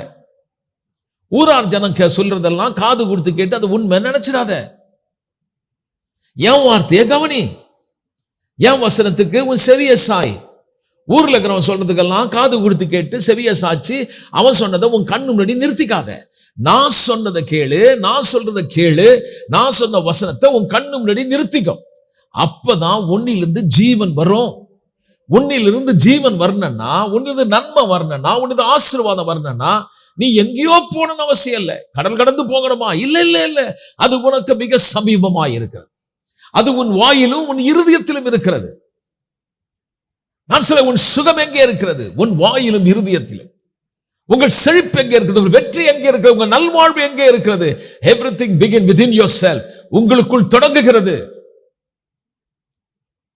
ஊரார் ஜனம் சொல்றதெல்லாம் காது கொடுத்து கேட்டு அது உண்மை நினைச்சிடாத. என் வார்த்தையை கவனி, என் வசனத்துக்கு உன் செவிய சாய். ஊர்ல இருக்கிறவன் சொல்றதுக்கெல்லாம் காது கொடுத்து கேட்டு செவிய சாச்சு அவன் சொன்னதை உன் கண்ணு முன்னாடி நிறுத்திக்காத. நான் சொன்னதை கேளு, நான் சொல்றதை கேளு, நான் சொன்ன வசனத்தை உன் கண்ணு முன்னாடி நிறுத்திக்கோ. அப்பதான் உன்னிலிருந்து ஜீவன் வரும். உன்னிலிருந்து ஜீவன் வரணும்னா, உன்னது நன்மை வரணும்னா, உன்னது ஆசீர்வாதம் வரணும்னா, நீ எங்கேயோ போகணும்னு அவசியம் இல்லை. கடல் கடந்து போகணுமா? இல்ல, அது உனக்கு மிக சமீபமாய் இருக்கிறது. அது உன் வாயிலும் உன் இருதயத்திலும் இருக்கிறது. நான் சொல்ல, உன் சுகம் எங்கே இருக்கிறது? உன் வாயிலும் இருதயத்திலும். உங்கள் செழிப்பு எங்கே இருக்கிறது? உங்கள் வெற்றி எங்கே இருக்கிறது? உங்கள் நல்வாழ்வு எங்கே இருக்கிறது? Everything begin within yourself. உங்களுக்குள் தொடங்குகிறது.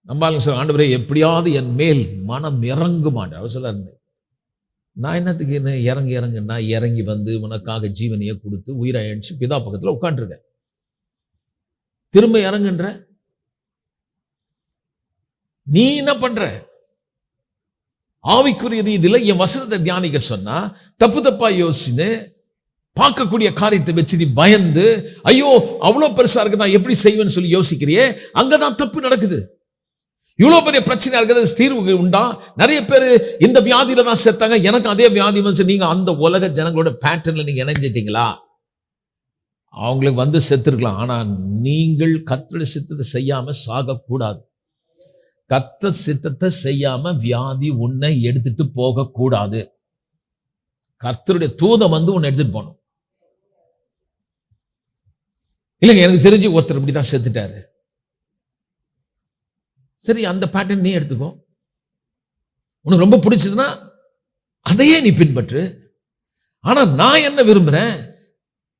நம்மாலும் சொல்ல, ஆண்டவரே எப்படியாவது என் மேல் மனம் இறங்குமான். அவர் சொல்ல, நான் என்னத்துக்கு என்ன இறங்குன்னா, இறங்கி வந்து உனக்காக ஜீவனையை கொடுத்து உயிரை அழிச்சு பிதா பக்கத்துல உட்காந்துருக்கேன். திரும்ப இறங்குன்ற நீ என்ன பண்ற? ஆவிக்குரிய ரீதியில என் வசனத்தை தியானிக்க சொன்னா தப்பு தப்பா யோசிச்சு பார்க்கக்கூடிய காரியத்தை வச்சு நீ பயந்து, ஐயோ அவ்வளவு பெருசா இருக்கு நான் எப்படி செய்வேன்னு சொல்லி யோசிக்கிறியே, அங்கதான் தப்பு நடக்குது. இவ்வளவு பெரிய பிரச்சனை இருக்குது, தீர்வு உண்டா? நிறைய பேர் இந்த வியாதியில தான் செத்தாங்க, எனக்கு அதே வியாதி வந்து. நீங்க அந்த உலக ஜனங்களோட பேட்டர்ன்ல நீங்க இணைஞ்சிட்டீங்களா? அவங்களுக்கு வந்து செத்துருக்கலாம். ஆனா நீங்கள் கர்த்தருடைய சித்தத்தை செய்யாம சாக கூடாது. கர்த்தர் சித்தத்தை செய்யாம வியாதி உன்னை எடுத்துட்டு போக கூடாது. கர்த்தருடைய தூதன் வந்து உன்னை எடுத்துட்டு போகணும். இல்லைங்க, எனக்கு தெரிஞ்சு ஒருத்தர் இப்படிதான் செத்துட்டாரு. சரி, அந்த பேட்டர்ன் நீ எடுத்துக்கோ. உனக்கு ரொம்ப பிடிச்சதுன்னா அதையே நீ பின்பற்று. ஆனா நான் என்ன விரும்புறேன்,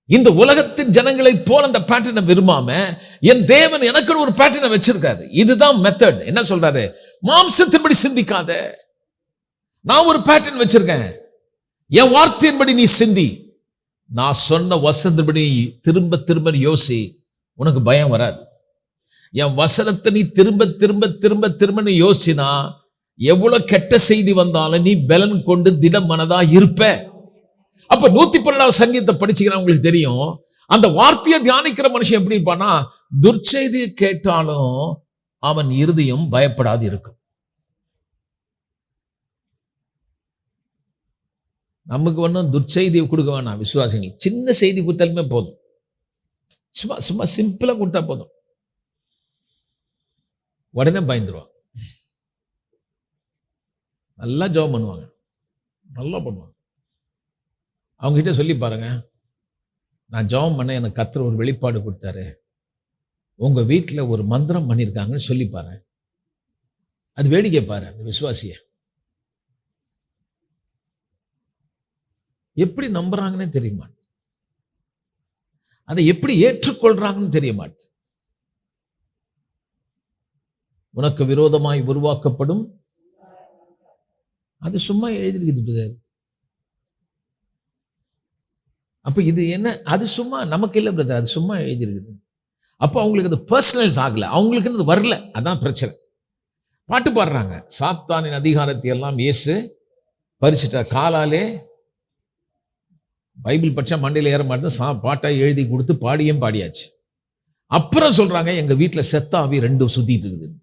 இந்த உலகத்தின் ஜனங்களை போல அந்த பேட்டர்னை விரும்பாம என் தேவன் எனக்கு ஒரு பேட்டர்னை வச்சிருக்காரு. இதுதான் மெத்தட். என்ன சொல்றாரு? மாம்சத்தின்படி சிந்திக்காத, நான் ஒரு பேட்டர்ன் வச்சிருக்கேன். என் வார்த்தையின்படி நீ சிந்தி. நான் சொன்ன வசனத்தின்படி திரும்ப திரும்ப யோசி, உனக்கு பயம் வராது. என் வசனத்தை நீ திரும்ப திரும்ப திரும்ப திரும்ப நீ யோசினா, எவ்வளவு கெட்ட செய்தி வந்தாலும் நீ பலன் கொண்டு திடம் மனதா இருப்ப. அப்ப 112வது சங்கீதத்தை படிச்சீங்கன்னா உங்களுக்கு தெரியும், அந்த வார்த்தையை தியானிக்கிற மனுஷன் எப்படி இருப்பானா, துர்ச்செய்தியை கேட்டாலும் அவன் இருதயம் பயப்படாது இருக்கும். நமக்கு ஒன்றும் துர்ச்செய்தியை கொடுக்க வேணாம் விசுவாசிகள். சின்ன செய்தி கொடுத்தாலுமே போதும், சும்மா சும்மா சிம்பிளா கொடுத்தா போதும், உடனே பயந்துருவாங்க. நல்லா ஜெபம் பண்ணுவாங்க, நல்லா பண்ணுவாங்க. அவங்க கிட்ட சொல்லி பாருங்க, நான் ஜெபம் பண்ண எனக்கு கர்த்தர் ஒரு வெளிப்பாடு கொடுத்தாரு, உங்க வீட்டில் ஒரு மந்திரம் பண்ணியிருக்காங்கன்னு சொல்லி பாரு. அது வேடிக்கை பாரு. அந்த விசுவாசிய எப்படி நம்புறாங்கன்னே தெரிய மாட்டேது, அதை எப்படி ஏற்றுக்கொள்றாங்கன்னு தெரிய மாட்டேது. உனக்கு விரோதமாய் உருவாக்கப்படும், அது சும்மா எழுதிருக்குது. அப்ப இது என்ன? அது சும்மா நமக்கு இல்லை பிரதர், அது சும்மா எழுதிருக்குது. அப்போ அவங்களுக்கு அது பர்சனல்ஸ் ஆகல, அவங்களுக்கு அது வரல. அதான் பிரச்சனை. பாட்டு பாடுறாங்க, சாத்தானின் அதிகாரத்தை எல்லாம் இயேசு பறிச்சுட்டார் காலாலே. பைபிள் பட்சா மண்டையில் ஏற மாட்டேன், பாட்டா எழுதி கொடுத்து பாடியும் பாடியாச்சு. அப்புறம் சொல்றாங்க எங்க வீட்டில் செத்தாவி 2 சுத்திட்டு இருக்குது.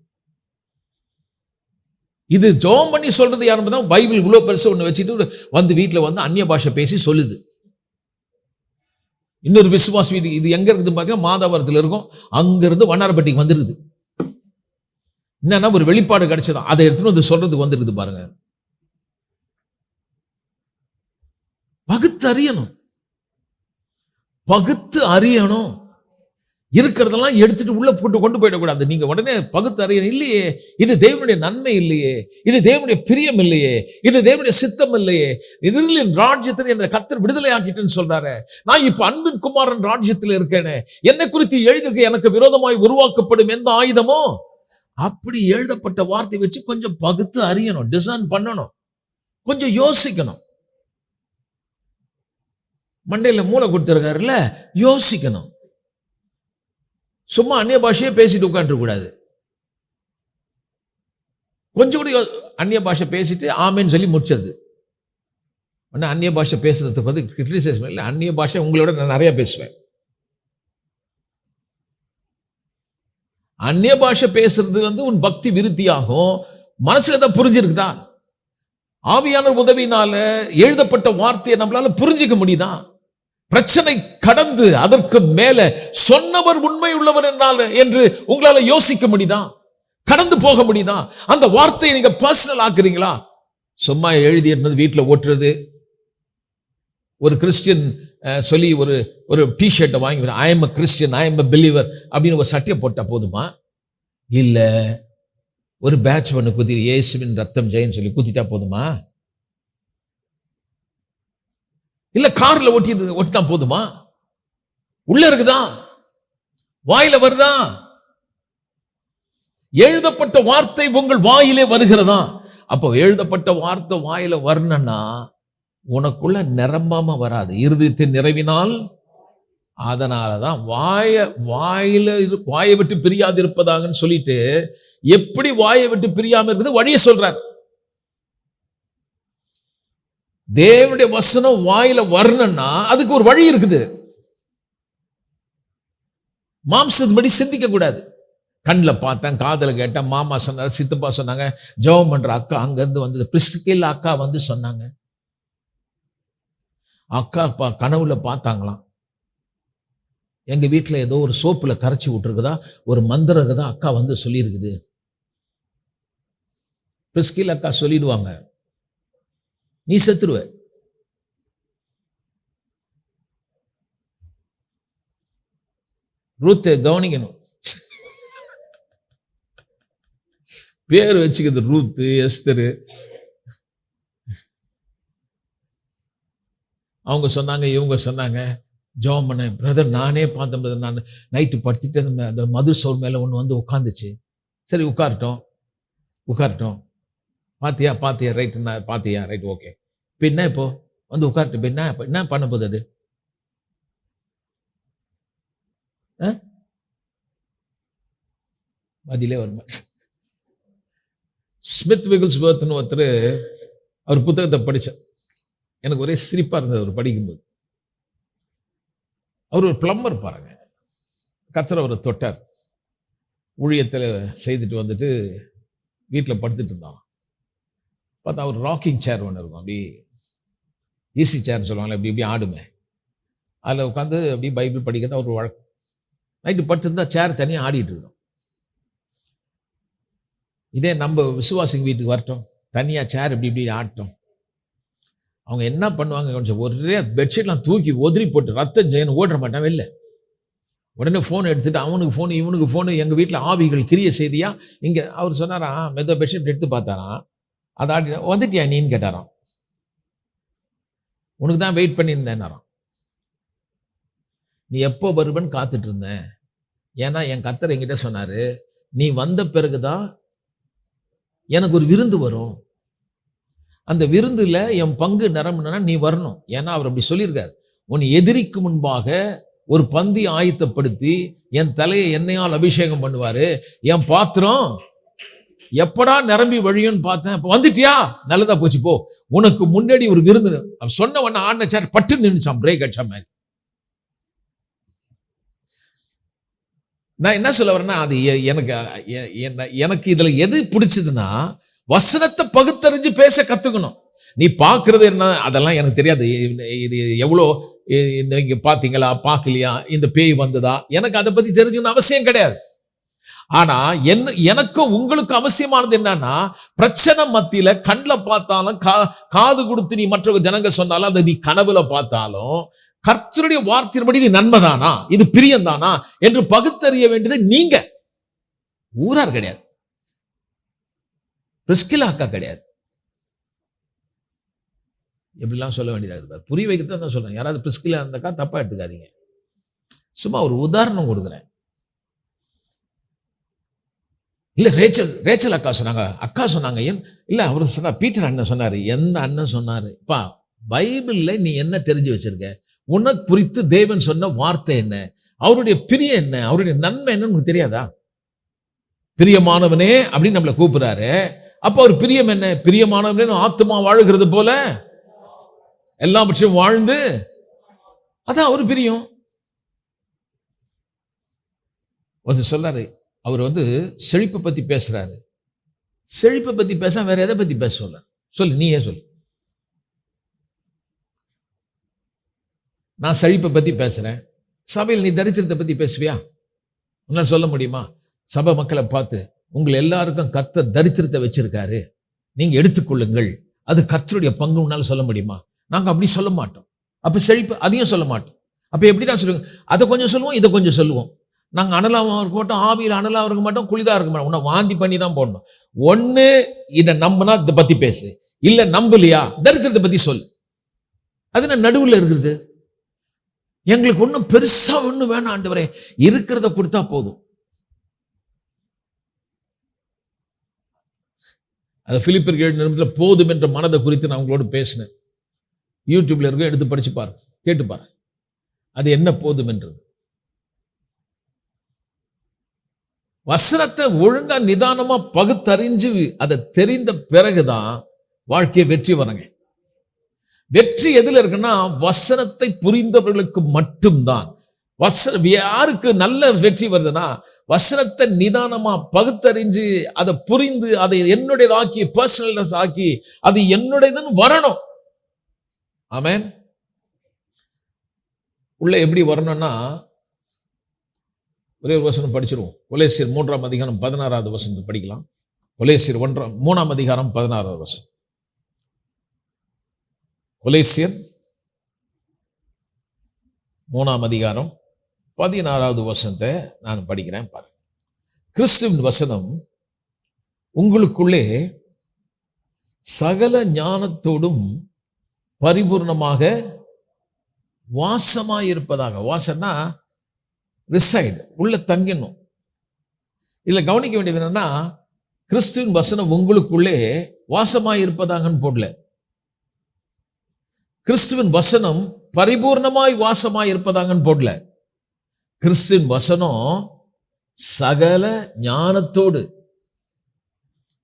இது ஜெபம் பண்ணி சொல்றது யாருன்னு தான் பைபிள் இவ்வளவு பெருசு ஒண்ணு வச்சுட்டு வந்து வீட்டில் வந்து அந்நிய பாஷை பேசி சொல்லுது. இன்னொரு விசுவாசி வீடு, இது எங்க இருக்குது பார்த்தீங்கன்னா மாதாவரத்தில் இருக்கும், அங்கிருந்து வண்ணாரப்பட்டிக்கு வந்துருக்குது. என்னன்னா ஒரு வெளிப்பாடு கிடைச்சதான், அதை எடுத்துன்னு வந்து சொல்றதுக்கு வந்துருக்குது பாருங்க. பகுத்து அறியணும், பகுத்து அறியணும். இருக்கிறதெல்லாம் எடுத்துட்டு உள்ள போட்டு கொண்டு போயிடக்கூடாது. நீங்க உடனே பகுத்து அறியணும். இல்லையே, இது தேவனுடைய நன்மை இல்லையே, இது தேவனுடைய பிரியம் இல்லையே, இது தேவனுடைய சித்தம் இல்லையே, இதில் ராஜ்யத்தில் என்னை கர்த்தர் விடுதலை ஆக்கிட்டுன்னு சொல்றாரு. நான் இப்ப அன்பின் குமாரன் ராஜ்யத்தில் இருக்கேனே, என்னை குறித்து எழுதிருக்க எனக்கு விரோதமாய் உருவாக்கப்படும் எந்த ஆயுதமோ, அப்படி எழுதப்பட்ட வார்த்தை வச்சு கொஞ்சம் பகுத்து அறியணும், டிசைன் பண்ணணும், கொஞ்சம் யோசிக்கணும். மண்டையில மூளை கொடுத்திருக்காருல்ல, யோசிக்கணும். சும்மா அந்நிய பாஷையே பேசிட்டு உட்காந்துருக்க கூடாது. கொஞ்சம் கூட அந்நிய பாஷை பேசிட்டு ஆமேன்னு சொல்லி முடிச்சது. அந்நிய பாஷை பேசுறதுக்கு வந்து கிரிட்டிசைஸ் இல்லை, அந்நிய பாஷை உங்களோட நான் நிறைய பேசுவேன். அந்நிய பாஷை பேசுறது வந்து உன் பக்தி விருத்தியாகும். மனசுல தான் புரிஞ்சிருக்குதா? ஆவியானவர் உதவினால எழுதப்பட்ட வார்த்தையை நம்மளால புரிஞ்சிக்க முடியுதா? பிரச்சனை கடந்து அதற்கு மேல சொன்னவர் உண்மை உள்ளவர் என்று உங்களால யோசிக்க முடியுதா? கடந்து போக முடியுதா? அந்த வார்த்தையை நீங்க பர்சனல் ஆக்குறீங்களா? சும்மா எழுதி வீட்டில் ஓட்டுறது. ஒரு கிறிஸ்டியன் சொல்லி ஒரு டிஷர்ட்டை வாங்கி I am a Christian, I am a believer அப்படின்னு ஒரு சட்டையை போட்டா போதுமா? இல்ல ஒரு பேட்ச் ஒன்று குத்தி இயேசுவின் ரத்தம் ஜெயன்னு சொல்லி குத்திட்டா போதுமா? இல்ல கார்ல ஓட்டினா போதுமா? உள்ள இருக்குதா? வாயில வருதா? எழுதப்பட்ட வார்த்தை உங்கள் வாயிலே வருகிறதா? அப்போ எழுதப்பட்ட வார்த்தை வாயில வரணும்னா உனக்குள்ள நிரம்பாம வராது. இருதயத்தின் நிறைவினால். அதனாலதான் வாயை விட்டு பிரியாது இருப்பதாகன்னு சொல்லிட்டு, எப்படி வாயை விட்டு பிரியாம இருக்குது வழியை சொல்றார். தேவனுடைய வசனம் வாயில வரணும்னா அதுக்கு ஒரு வழி இருக்குது. மாம்சத்தின்படி சிந்திக்க கூடாது. கண்ணில் பார்த்தேன், காதல கேட்டேன், மாமா சொன்னார், சித்தப்பா சொன்னாங்க, ஜெபம் பண்ற அக்கா அங்கிருந்து வந்தது, பிரிஸ்கில்லா அக்கா வந்து சொன்னாங்க. அக்கா கனவுல பார்த்தாங்களாம், எங்க வீட்டில் ஏதோ ஒரு சோப்புல கரைச்சி விட்டுருக்குதா, ஒரு மந்திரகதா அக்கா வந்து சொல்லியிருக்குது. பிரிஸ்கில்லா அக்கா சொல்லிடுவாங்க, நீ செத்துருவ. ரூத்தை கவனிக்கணும். பேர் வச்சுக்கிறது ரூத்து, எஸ்தரு. அவங்க சொன்னாங்க, இவங்க சொன்னாங்க, ஜெபம் பண்ண பிரதர், நானே பார்த்தேன் பிரதர், நான் நைட்டு படுத்திட்டு அந்த மது சோர் மேல ஒன்று வந்து உட்காந்துச்சு. சரி உட்காரட்டும், பாத்தியா ரைட், பாத்தியா ரைட், ஓகே. இப்போ என்ன, இப்போ வந்து உட்காரட்டு, இப்போ என்ன பண்ண போகுது அது? பதிலே வருமா? ஸ்மித் விகில்ஸ்வர்த்னு ஒருத்தர், அவர் புத்தகத்தை படித்தேன், எனக்கு ஒரே சிரிப்பா இருந்தது அவர் படிக்கும்போது. அவர் ஒரு பிளம்பர் பாருங்க, கர்த்தர் அவரை தொட்டார். ஊழியத்தில் செய்துட்டு வந்துட்டு வீட்டில் படுத்துட்டு இருந்தான். பார்த்தா அவர் ராக்கிங் சேர் ஒன்று இருக்கும், அப்படி ஈஸி சேர் சொல்லுவாங்களே, இப்படி ஆடுமே, அதில் உட்காந்து அப்படி பைபிள் படிக்கிறதா ஒரு வழக்கம். நைட்டு படுத்துருந்தா சேர் தனியாக ஆடிட்டு இருக்கோம். இதே நம்ம விசுவாசிங்க வீட்டுக்கு வரட்டும், தனியாக சேர் இப்படி ஆட்டும், அவங்க என்ன பண்ணுவாங்க, கொஞ்சம் ஒரே பெட்ஷீட்லாம் தூக்கி ஒதுரி போட்டு ரத்தம் ஜெயன் ஓடுற மாட்டான் வெளில. உடனே ஃபோன் எடுத்துட்டு அவனுக்கு ஃபோனு இவனுக்கு ஃபோனு, எங்கள் வீட்டில் ஆவிகள் கிரிய செய்தியா இங்கே. அவர் சொன்னாராம், மெதுவாக பெட்ஷீட் எடுத்து பார்த்தாராம், அதை ஆடி, வந்துட்டியா நீன்னு கேட்டாராம். உனக்கு தான் வெயிட் பண்ணியிருந்தேன்னாராம். நீ எப்போ வருவன்னு காத்துட்டு இருந்தேன், ஏன்னா என் கர்த்தர் என்கிட்ட சொன்னாரு, நீ வந்த பிறகுதான் எனக்கு ஒரு விருந்து வரும், அந்த விருந்துல என் பங்கு நிரம்புனா நீ வரணும். ஏன்னா அவர் அப்படி சொல்லியிருக்காரு, உன் எதிரிக்கு முன்பாக ஒரு பந்தி ஆயத்தப்படுத்தி என் தலையை எண்ணெயால் அபிஷேகம் பண்ணுவாரு, என் பாத்திரம் எப்படா நிரம்பி வழியும்னு பார்த்தேன், இப்போ வந்துட்டியா, நல்லதா போச்சு, போ, உனக்கு முன்னாடி ஒரு விருந்து. சொன்ன உடனே ஆடின சேர் பட்டு நின்றுச்சான், பிரேக் அடிச்சா மேல். நான் என்ன சொல்ல வரேன்னா, அது எனக்கு இதுல எது பிடிச்சதுன்னா, வசனத்தை பகுத்தறிஞ்சு பேச கத்துக்கணும். நீ பார்க்கறது என்ன அதெல்லாம் எனக்கு தெரியாது, இது எவ்வளோ இங்க பாத்தீங்களா பார்க்கலையா, இந்த பேய் வந்ததா, எனக்கு அதை பத்தி தெரிஞ்சுக்கணும் அவசியம் கிடையாது. ஆனா எனக்கும் உங்களுக்கும் அவசியமானது என்னன்னா, பிரச்சனை மத்தியில கண்ணில் பார்த்தாலும் காது கொடுத்து நீ மற்ற ஜனங்க சொன்னாலும், அதை நீ கனவுல பார்த்தாலும், கர்த்தருடைய வார்த்தையின்படி இது நன்மைதானா, இது பிரியம்தானா என்று பகுத்தறிய வேண்டியது நீங்க. ஊரார் கிடையாது, பிரிஸ்கில்லா அக்கா கிடையாது. எப்படிலாம் சொல்ல வேண்டியதாக, புரிய வைக்கிறது தான் சொல்றேன். யாராவது பிரிஸ்கில்லா இருந்தாக்கா தப்பா எடுத்துக்காதீங்க, சும்மா ஒரு உதாரணம் கொடுக்குறேன். இல்ல ரேச்சல் அக்கா சொன்னாங்க, இல்ல அவர் சொன்னா, பீட்டர் அண்ணன் சொன்னாரு. எந்த அண்ணன் சொன்னாரு? பா, பைபிள்ல நீ என்ன தெரிஞ்சு வச்சிருக்க? உனக்கு குறித்து தேவன் சொன்ன வார்த்தை என்ன, அவருடைய பிரியம் என்ன, அவருடைய நன்மை என்னன்னு உனக்கு தெரியாதா? பிரியமானவனே அப்படின்னு நம்மளை கூப்பிடுறாரு. அப்ப அவர் பிரியம் என்ன? பிரியமானவனே ஆத்மா வாழுகிறது போல எல்லாவற்றையும் வாழ்ந்து, அதான் அவரு பிரியம். சொல்றாரு, அவர் செழிப்பை பத்தி பேசுறாரு. செழிப்பை பத்தி பேச வேற எதை பத்தி பேச சொல்லு, நீயே சொல்லு. நான் செழிப்பை பத்தி பேசுறேன், சபையில் நீ தரித்திரத்தை பத்தி பேசுவியா? உன்னால சொல்ல முடியுமா? சபை மக்களை பார்த்து, உங்களை எல்லாருக்கும் கர்த்தர் தரித்திரத்தை வச்சிருக்காரு, நீங்க எடுத்துக்கொள்ளுங்கள், அது கர்த்தருடைய பங்கு, உன்னால சொல்ல முடியுமா? நாங்க அப்படி சொல்ல மாட்டோம். அப்ப செழிப்பு அதையும் சொல்ல மாட்டோம். அப்ப எப்படிதான் சொல்லுங்க? அதை கொஞ்சம் சொல்லுவோம், இதை கொஞ்சம் சொல்லுவோம். நாங்க அனலாவும் இருக்க மாட்டோம், ஆவியில் அனலாவும் இருக்க மாட்டோம், குளிதா இருக்க மாட்டோம். உன்னை வாந்தி பண்ணி தான் போடணும். ஒண்ணு இதை நம்பினா இதை பத்தி பேசு, இல்ல நம்பலையா தரித்திரத்தை பத்தி சொல்லு. அது நான் நடுவில் இருக்கிறது. எங்களுக்கு ஒன்றும் பெருசா ஒன்றும் வேணாம் ஆண்டவரே, இருக்கிறத கொடுத்தா போதும். அது பிலிப்பியர் 7 போதும் என்ற மனதை குறித்து நான் உங்களோடு பேசினேன். யூடியூப்ல இருக்க எடுத்து படிச்சு பாரு, கேட்டு பாரு, அது என்ன போதும் என்றது. வசனத்தை ஒழுங்கா நிதானமா பகுத்தறிஞ்சு அதை தெரிந்த பிறகுதான் வாழ்க்கையை வெற்றி வரங்க. வெற்றி எதுல இருக்குன்னா வசனத்தை புரிந்தவர்களுக்கு மட்டும்தான். யாருக்கு நல்ல வெற்றி வருதுன்னா வசனத்தை நிதானமா பகுத்தறிஞ்சு அதை புரிந்து அதை என்னுடையதாக்கி பர்சனல்னஸ் ஆக்கி அது என்னுடையதுன்னு வரணும். ஆமென். உள்ள எப்படி வரணும்னா ஒரே ஒரு வசனம் படிச்சிருவோம். கொலேசியர் 3ஆம் அதிகாரம் 16வது வசனத்தை படிக்கலாம். கொலேசியர் 3ஆம் அதிகாரம் 16வது வசனம். கொலேசியர் 3ஆம் அதிகாரம் 16வது வசனத்தை நான் படிக்கிறேன் பாருங்க. கிறிஸ்துவின் வசனம் உங்களுக்குள்ளே சகல ஞானத்தோடும் பரிபூர்ணமாக வாசமாயிருப்பதாக. வாசம்னா ரிசைட், உள்ள தங்கிடணும். இதுல கவனிக்க வேண்டியது என்னன்னா கிறிஸ்துவின் வசனம் உங்களுக்குள்ளே வாசமாயிருப்பதாகன்னு போடல. கிறிஸ்துவின் வசனம் பரிபூர்ணமாய் வாசமாய் இருப்பதாங்கன்னு போடல. கிறிஸ்துவின் வசனம் சகல ஞானத்தோடு,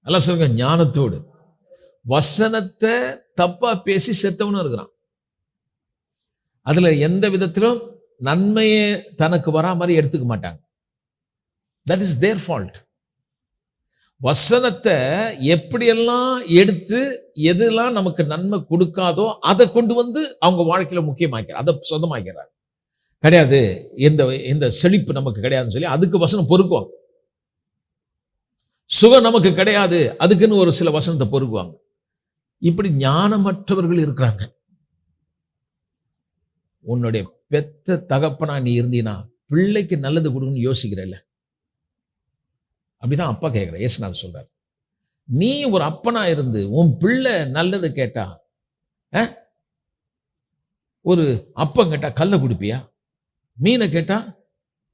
எல்லாம் சொல்லுங்க, ஞானத்தோடு. வசனத்தை தப்பா பேசி செத்தவனும் இருக்கிறான். அதுல எந்த விதத்திலும் நன்மையே தனக்கு வரா மாதிரி எடுத்துக்க மாட்டாங்க. That is there fault. வசனத்தை எப்படியெல்லாம் எடுத்து எதெல்லாம் நமக்கு நன்மை கொடுக்காதோ அதை கொண்டு வந்து அவங்க வாழ்க்கையில முக்கியமாக்கிறார், அதை சொந்தமாக்கிறார். கிடையாது, இந்த செழிப்பு நமக்கு கிடையாதுன்னு சொல்லி அதுக்கு வசனம் பொறுக்குவாங்க. சுகம் நமக்கு கிடையாது, அதுக்குன்னு ஒரு சில வசனத்தை பொறுக்குவாங்க. இப்படி ஞானமற்றவர்கள் இருக்கிறாங்க. உன்னுடைய பெத்த தகப்பனா நீ இருந்தீனா பிள்ளைக்கு நல்லது கொடுக்கணும்னு யோசிக்கிறல்ல, அப்படிதான் அப்பா கேட்கிற. இயேசுநாதர் சொல்றார், நீ ஒரு அப்பனா இருந்து உன் பிள்ளை நல்லது கேட்டா, ஒரு அப்பம் கேட்டா கல்லை கொடுப்பியா? மீனை கேட்டா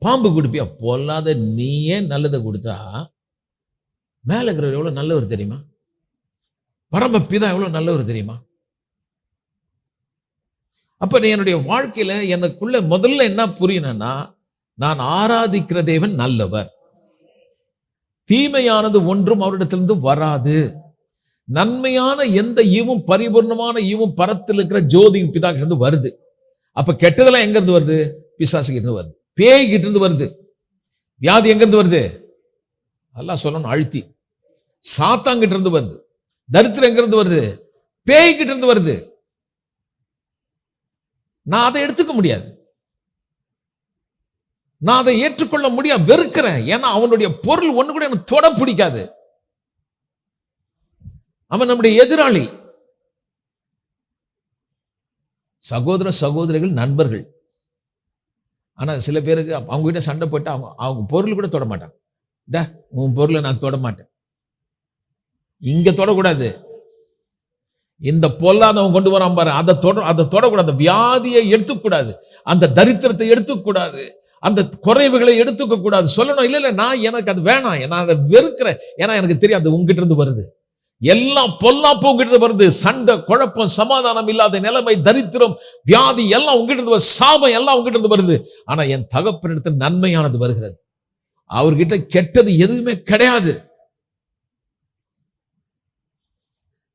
பாம்பு கொடுப்பியா? பொல்லாத நீயே நல்லதை கொடுத்தா மேல இருக்கிறவர் எவ்வளவு நல்லவர் தெரியுமா? பரமபிதா எவ்வளவு நல்லவர் தெரியுமா? அப்ப நீ என்னுடைய வாழ்க்கையில எனக்குள்ள முதல்ல என்ன புரியணும்னா, நான் ஆராதிக்கிற தேவன் நல்லவர், தீமையானது ஒன்றும் அவரிடத்திலிருந்து வராது, நன்மையான எந்த ஈவும் பரிபூர்ணமான ஈவும் பரத்தில் இருக்கிற ஜோதி பிதாக்கிட்ட இருந்து வருது. அப்ப கெட்டதெல்லாம் எங்க இருந்து வருது? பிசாசுகிட்ட இருந்து வருது, பேய்கிட்ட இருந்து வருது. வியாதி எங்க இருந்து வருது? அல்லாஹ் சொல்லணும் அழுத்தி, சாத்தாங்கிட்ட இருந்து வருது. தரித்திரம் எங்க இருந்து வருது? பேய்கிட்ட இருந்து வருது. நான் அதை எடுத்துக்க முடியாது, நான் அதை ஏற்றுக்கொள்ள முடியாது, வெறுக்கிறேன். ஏன்னா அவனுடைய பொருள் ஒண்ணு கூட எனக்கு தொட பிடிக்காது. அவன் நம்முடைய எதிராளி. சகோதர சகோதரிகள் நண்பர்கள். ஆனா சில பேருக்கு அவங்க கிட்ட சண்டை போட்டு அவங்க பொருள் கூட தொட மாட்டாங்க. உன் பொருளை நான் தொட மாட்டேன், இங்க தொடக்கூடாது. இந்த பொல்லாதவன் கொண்டு வரான் பாரு, அதை தொடக்கூடாது. வியாதியை எடுத்துக்கூடாது, அந்த தரித்திரத்தை எடுத்துக்கூடாது, அந்த குறைவுகளை எடுத்துக்க கூடாது. சொல்லணும், இல்ல நான் எனக்கு அது வேணாம், நான் அதை வெறுக்கிறேன். ஏன்னா எனக்கு தெரியாது உங்ககிட்ட இருந்து வருது, எல்லாம் பொல்லாப்பு உங்ககிட்ட இருந்து வருது. சண்டை, குழப்பம், சமாதானம் இல்லாத நிலைமை, தரித்திரம், வியாதி எல்லாம் உங்ககிட்ட இருந்து வருது, சாபம் எல்லாம் உங்ககிட்ட இருந்து வருது. ஆனா என் தகப்பனிடத்தில் நன்மையானது வருகிறது. அவர்கிட்ட கெட்டது எதுவுமே கிடையாது.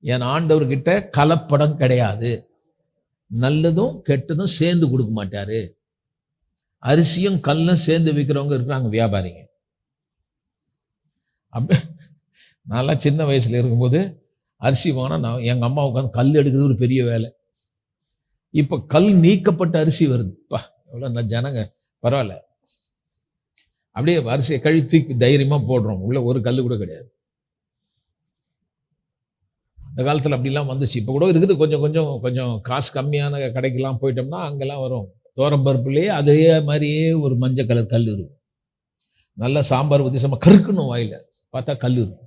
என் ஆண்டவர்கிட்ட கலப்படம் கிடையாது. நல்லதும் கெட்டதும் சேர்ந்து கொடுக்க மாட்டாரு. அரிசியும் கல்லும் சேர்ந்து விற்கிறவங்க இருக்கிறாங்க, வியாபாரிங்க. அப்படி நான்லாம் சின்ன வயசுல இருக்கும்போது அரிசி வாங்கினா நான் எங்க அம்மா உட்காந்து கல் எடுக்கிறது ஒரு பெரிய வேலை. இப்ப கல் நீக்கப்பட்ட அரிசி வருது. எவ்வளவு ஜனங்க பரவாயில்ல, அப்படியே அரிசியை கழுவி தைரியமா போடுறோம், உள்ள ஒரு கல் கூட கிடையாது. அந்த காலத்தில் அப்படிலாம் வந்துச்சு. இப்போ கூட இருக்குது, கொஞ்சம் கொஞ்சம் கொஞ்சம் காசு கம்மியான கடைக்கெல்லாம் போயிட்டோம்னா அங்கெல்லாம் வரும். தோரம்பருப்புலேயே அதே மாதிரியே ஒரு மஞ்சள் கலர் கல் இருக்கும். நல்லா சாம்பார் ஊற்றி செம்ம கருக்கணும், வாயில பார்த்தா கல் இருக்கும்.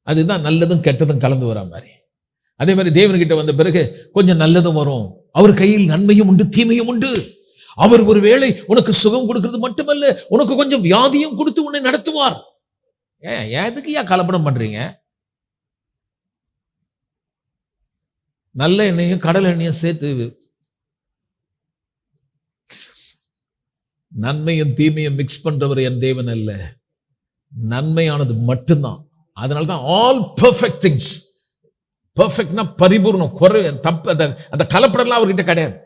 அதுதான் நல்லதும் கெட்டதும் கலந்து வரா மாதிரி. அதே மாதிரி தேவன்கிட்ட வந்த பிறகு கொஞ்சம் நல்லதும் வரும். அவர் கையில் நன்மையும் உண்டு, தீமையும் உண்டு. அவர் ஒரு வேளை உனக்கு சுகம் கொடுக்கிறது மட்டுமல்ல, உனக்கு கொஞ்சம் வியாதியும் கொடுத்து உன்னை நடத்துவார். எதுக்கு கலப்படம் பண்றீங்க? நல்ல எண்ணெயும் கடல் எண்ணெயும் சேர்த்து, நன்மையும் தீமையும் மிக்ஸ் பண்றவர் என் தேவன் அல்ல. நன்மையானது மட்டும்தான். அதனால்தான் ஆல் பெர்ஃபெக்ட் திங்ஸ், பெர்ஃபெக்ட்னா பரிபூர்ணம், குறை தப்பு அந்த கலப்படம்லாம் அவர்கிட்ட கிடையாது.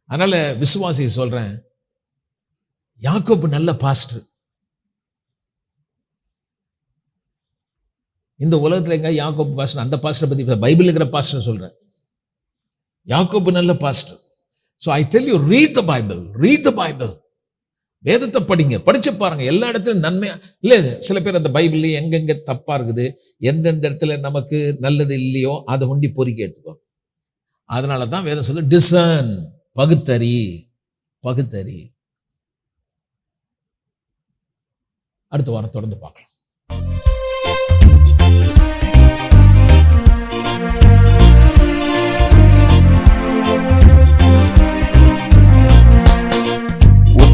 அதனால விசுவாசி சொல்றேன், யாக்கோபு நல்ல பாஸ்டர். இந்த உலகத்துல எங்க யாக்கோபு பாஸ்டர், அந்த பாஸ்டரை பத்தி பைபிள் இருக்கிற பாஸ்டர் சொல்றேன். யாக்கோபு நல்ல pastor. So I tell you, read the Bible, read the Bible. வேதத்தை படிங்க, படிச்சு பாருங்க. எல்லா இடத்துலயும் நன்மையா இல்ல. சில பேர் அந்த பைபிள்ல எங்கெங்க தப்பா இருக்குது, எந்தெந்த இடத்துல நமக்கு நல்லது இல்லையோ அதை ஒண்டி பொறுக்கி எடுத்துக்கோ. அதனாலதான் வேதம் சொல்லு, டிசர்ன், பகுத்தறி, பகுத்தறி. அடுத்த வாரம் தொடர்ந்து பார்க்கலாம்.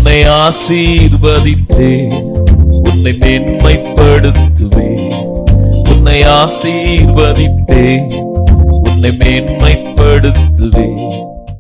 உன்னை ஆசீர்வதித்தேன், உன்னை மேன்மைப்படுத்துவேன். உன்னை ஆசீர்வதித்தேன், உன்னை மேன்மைப்படுத்துவேன்.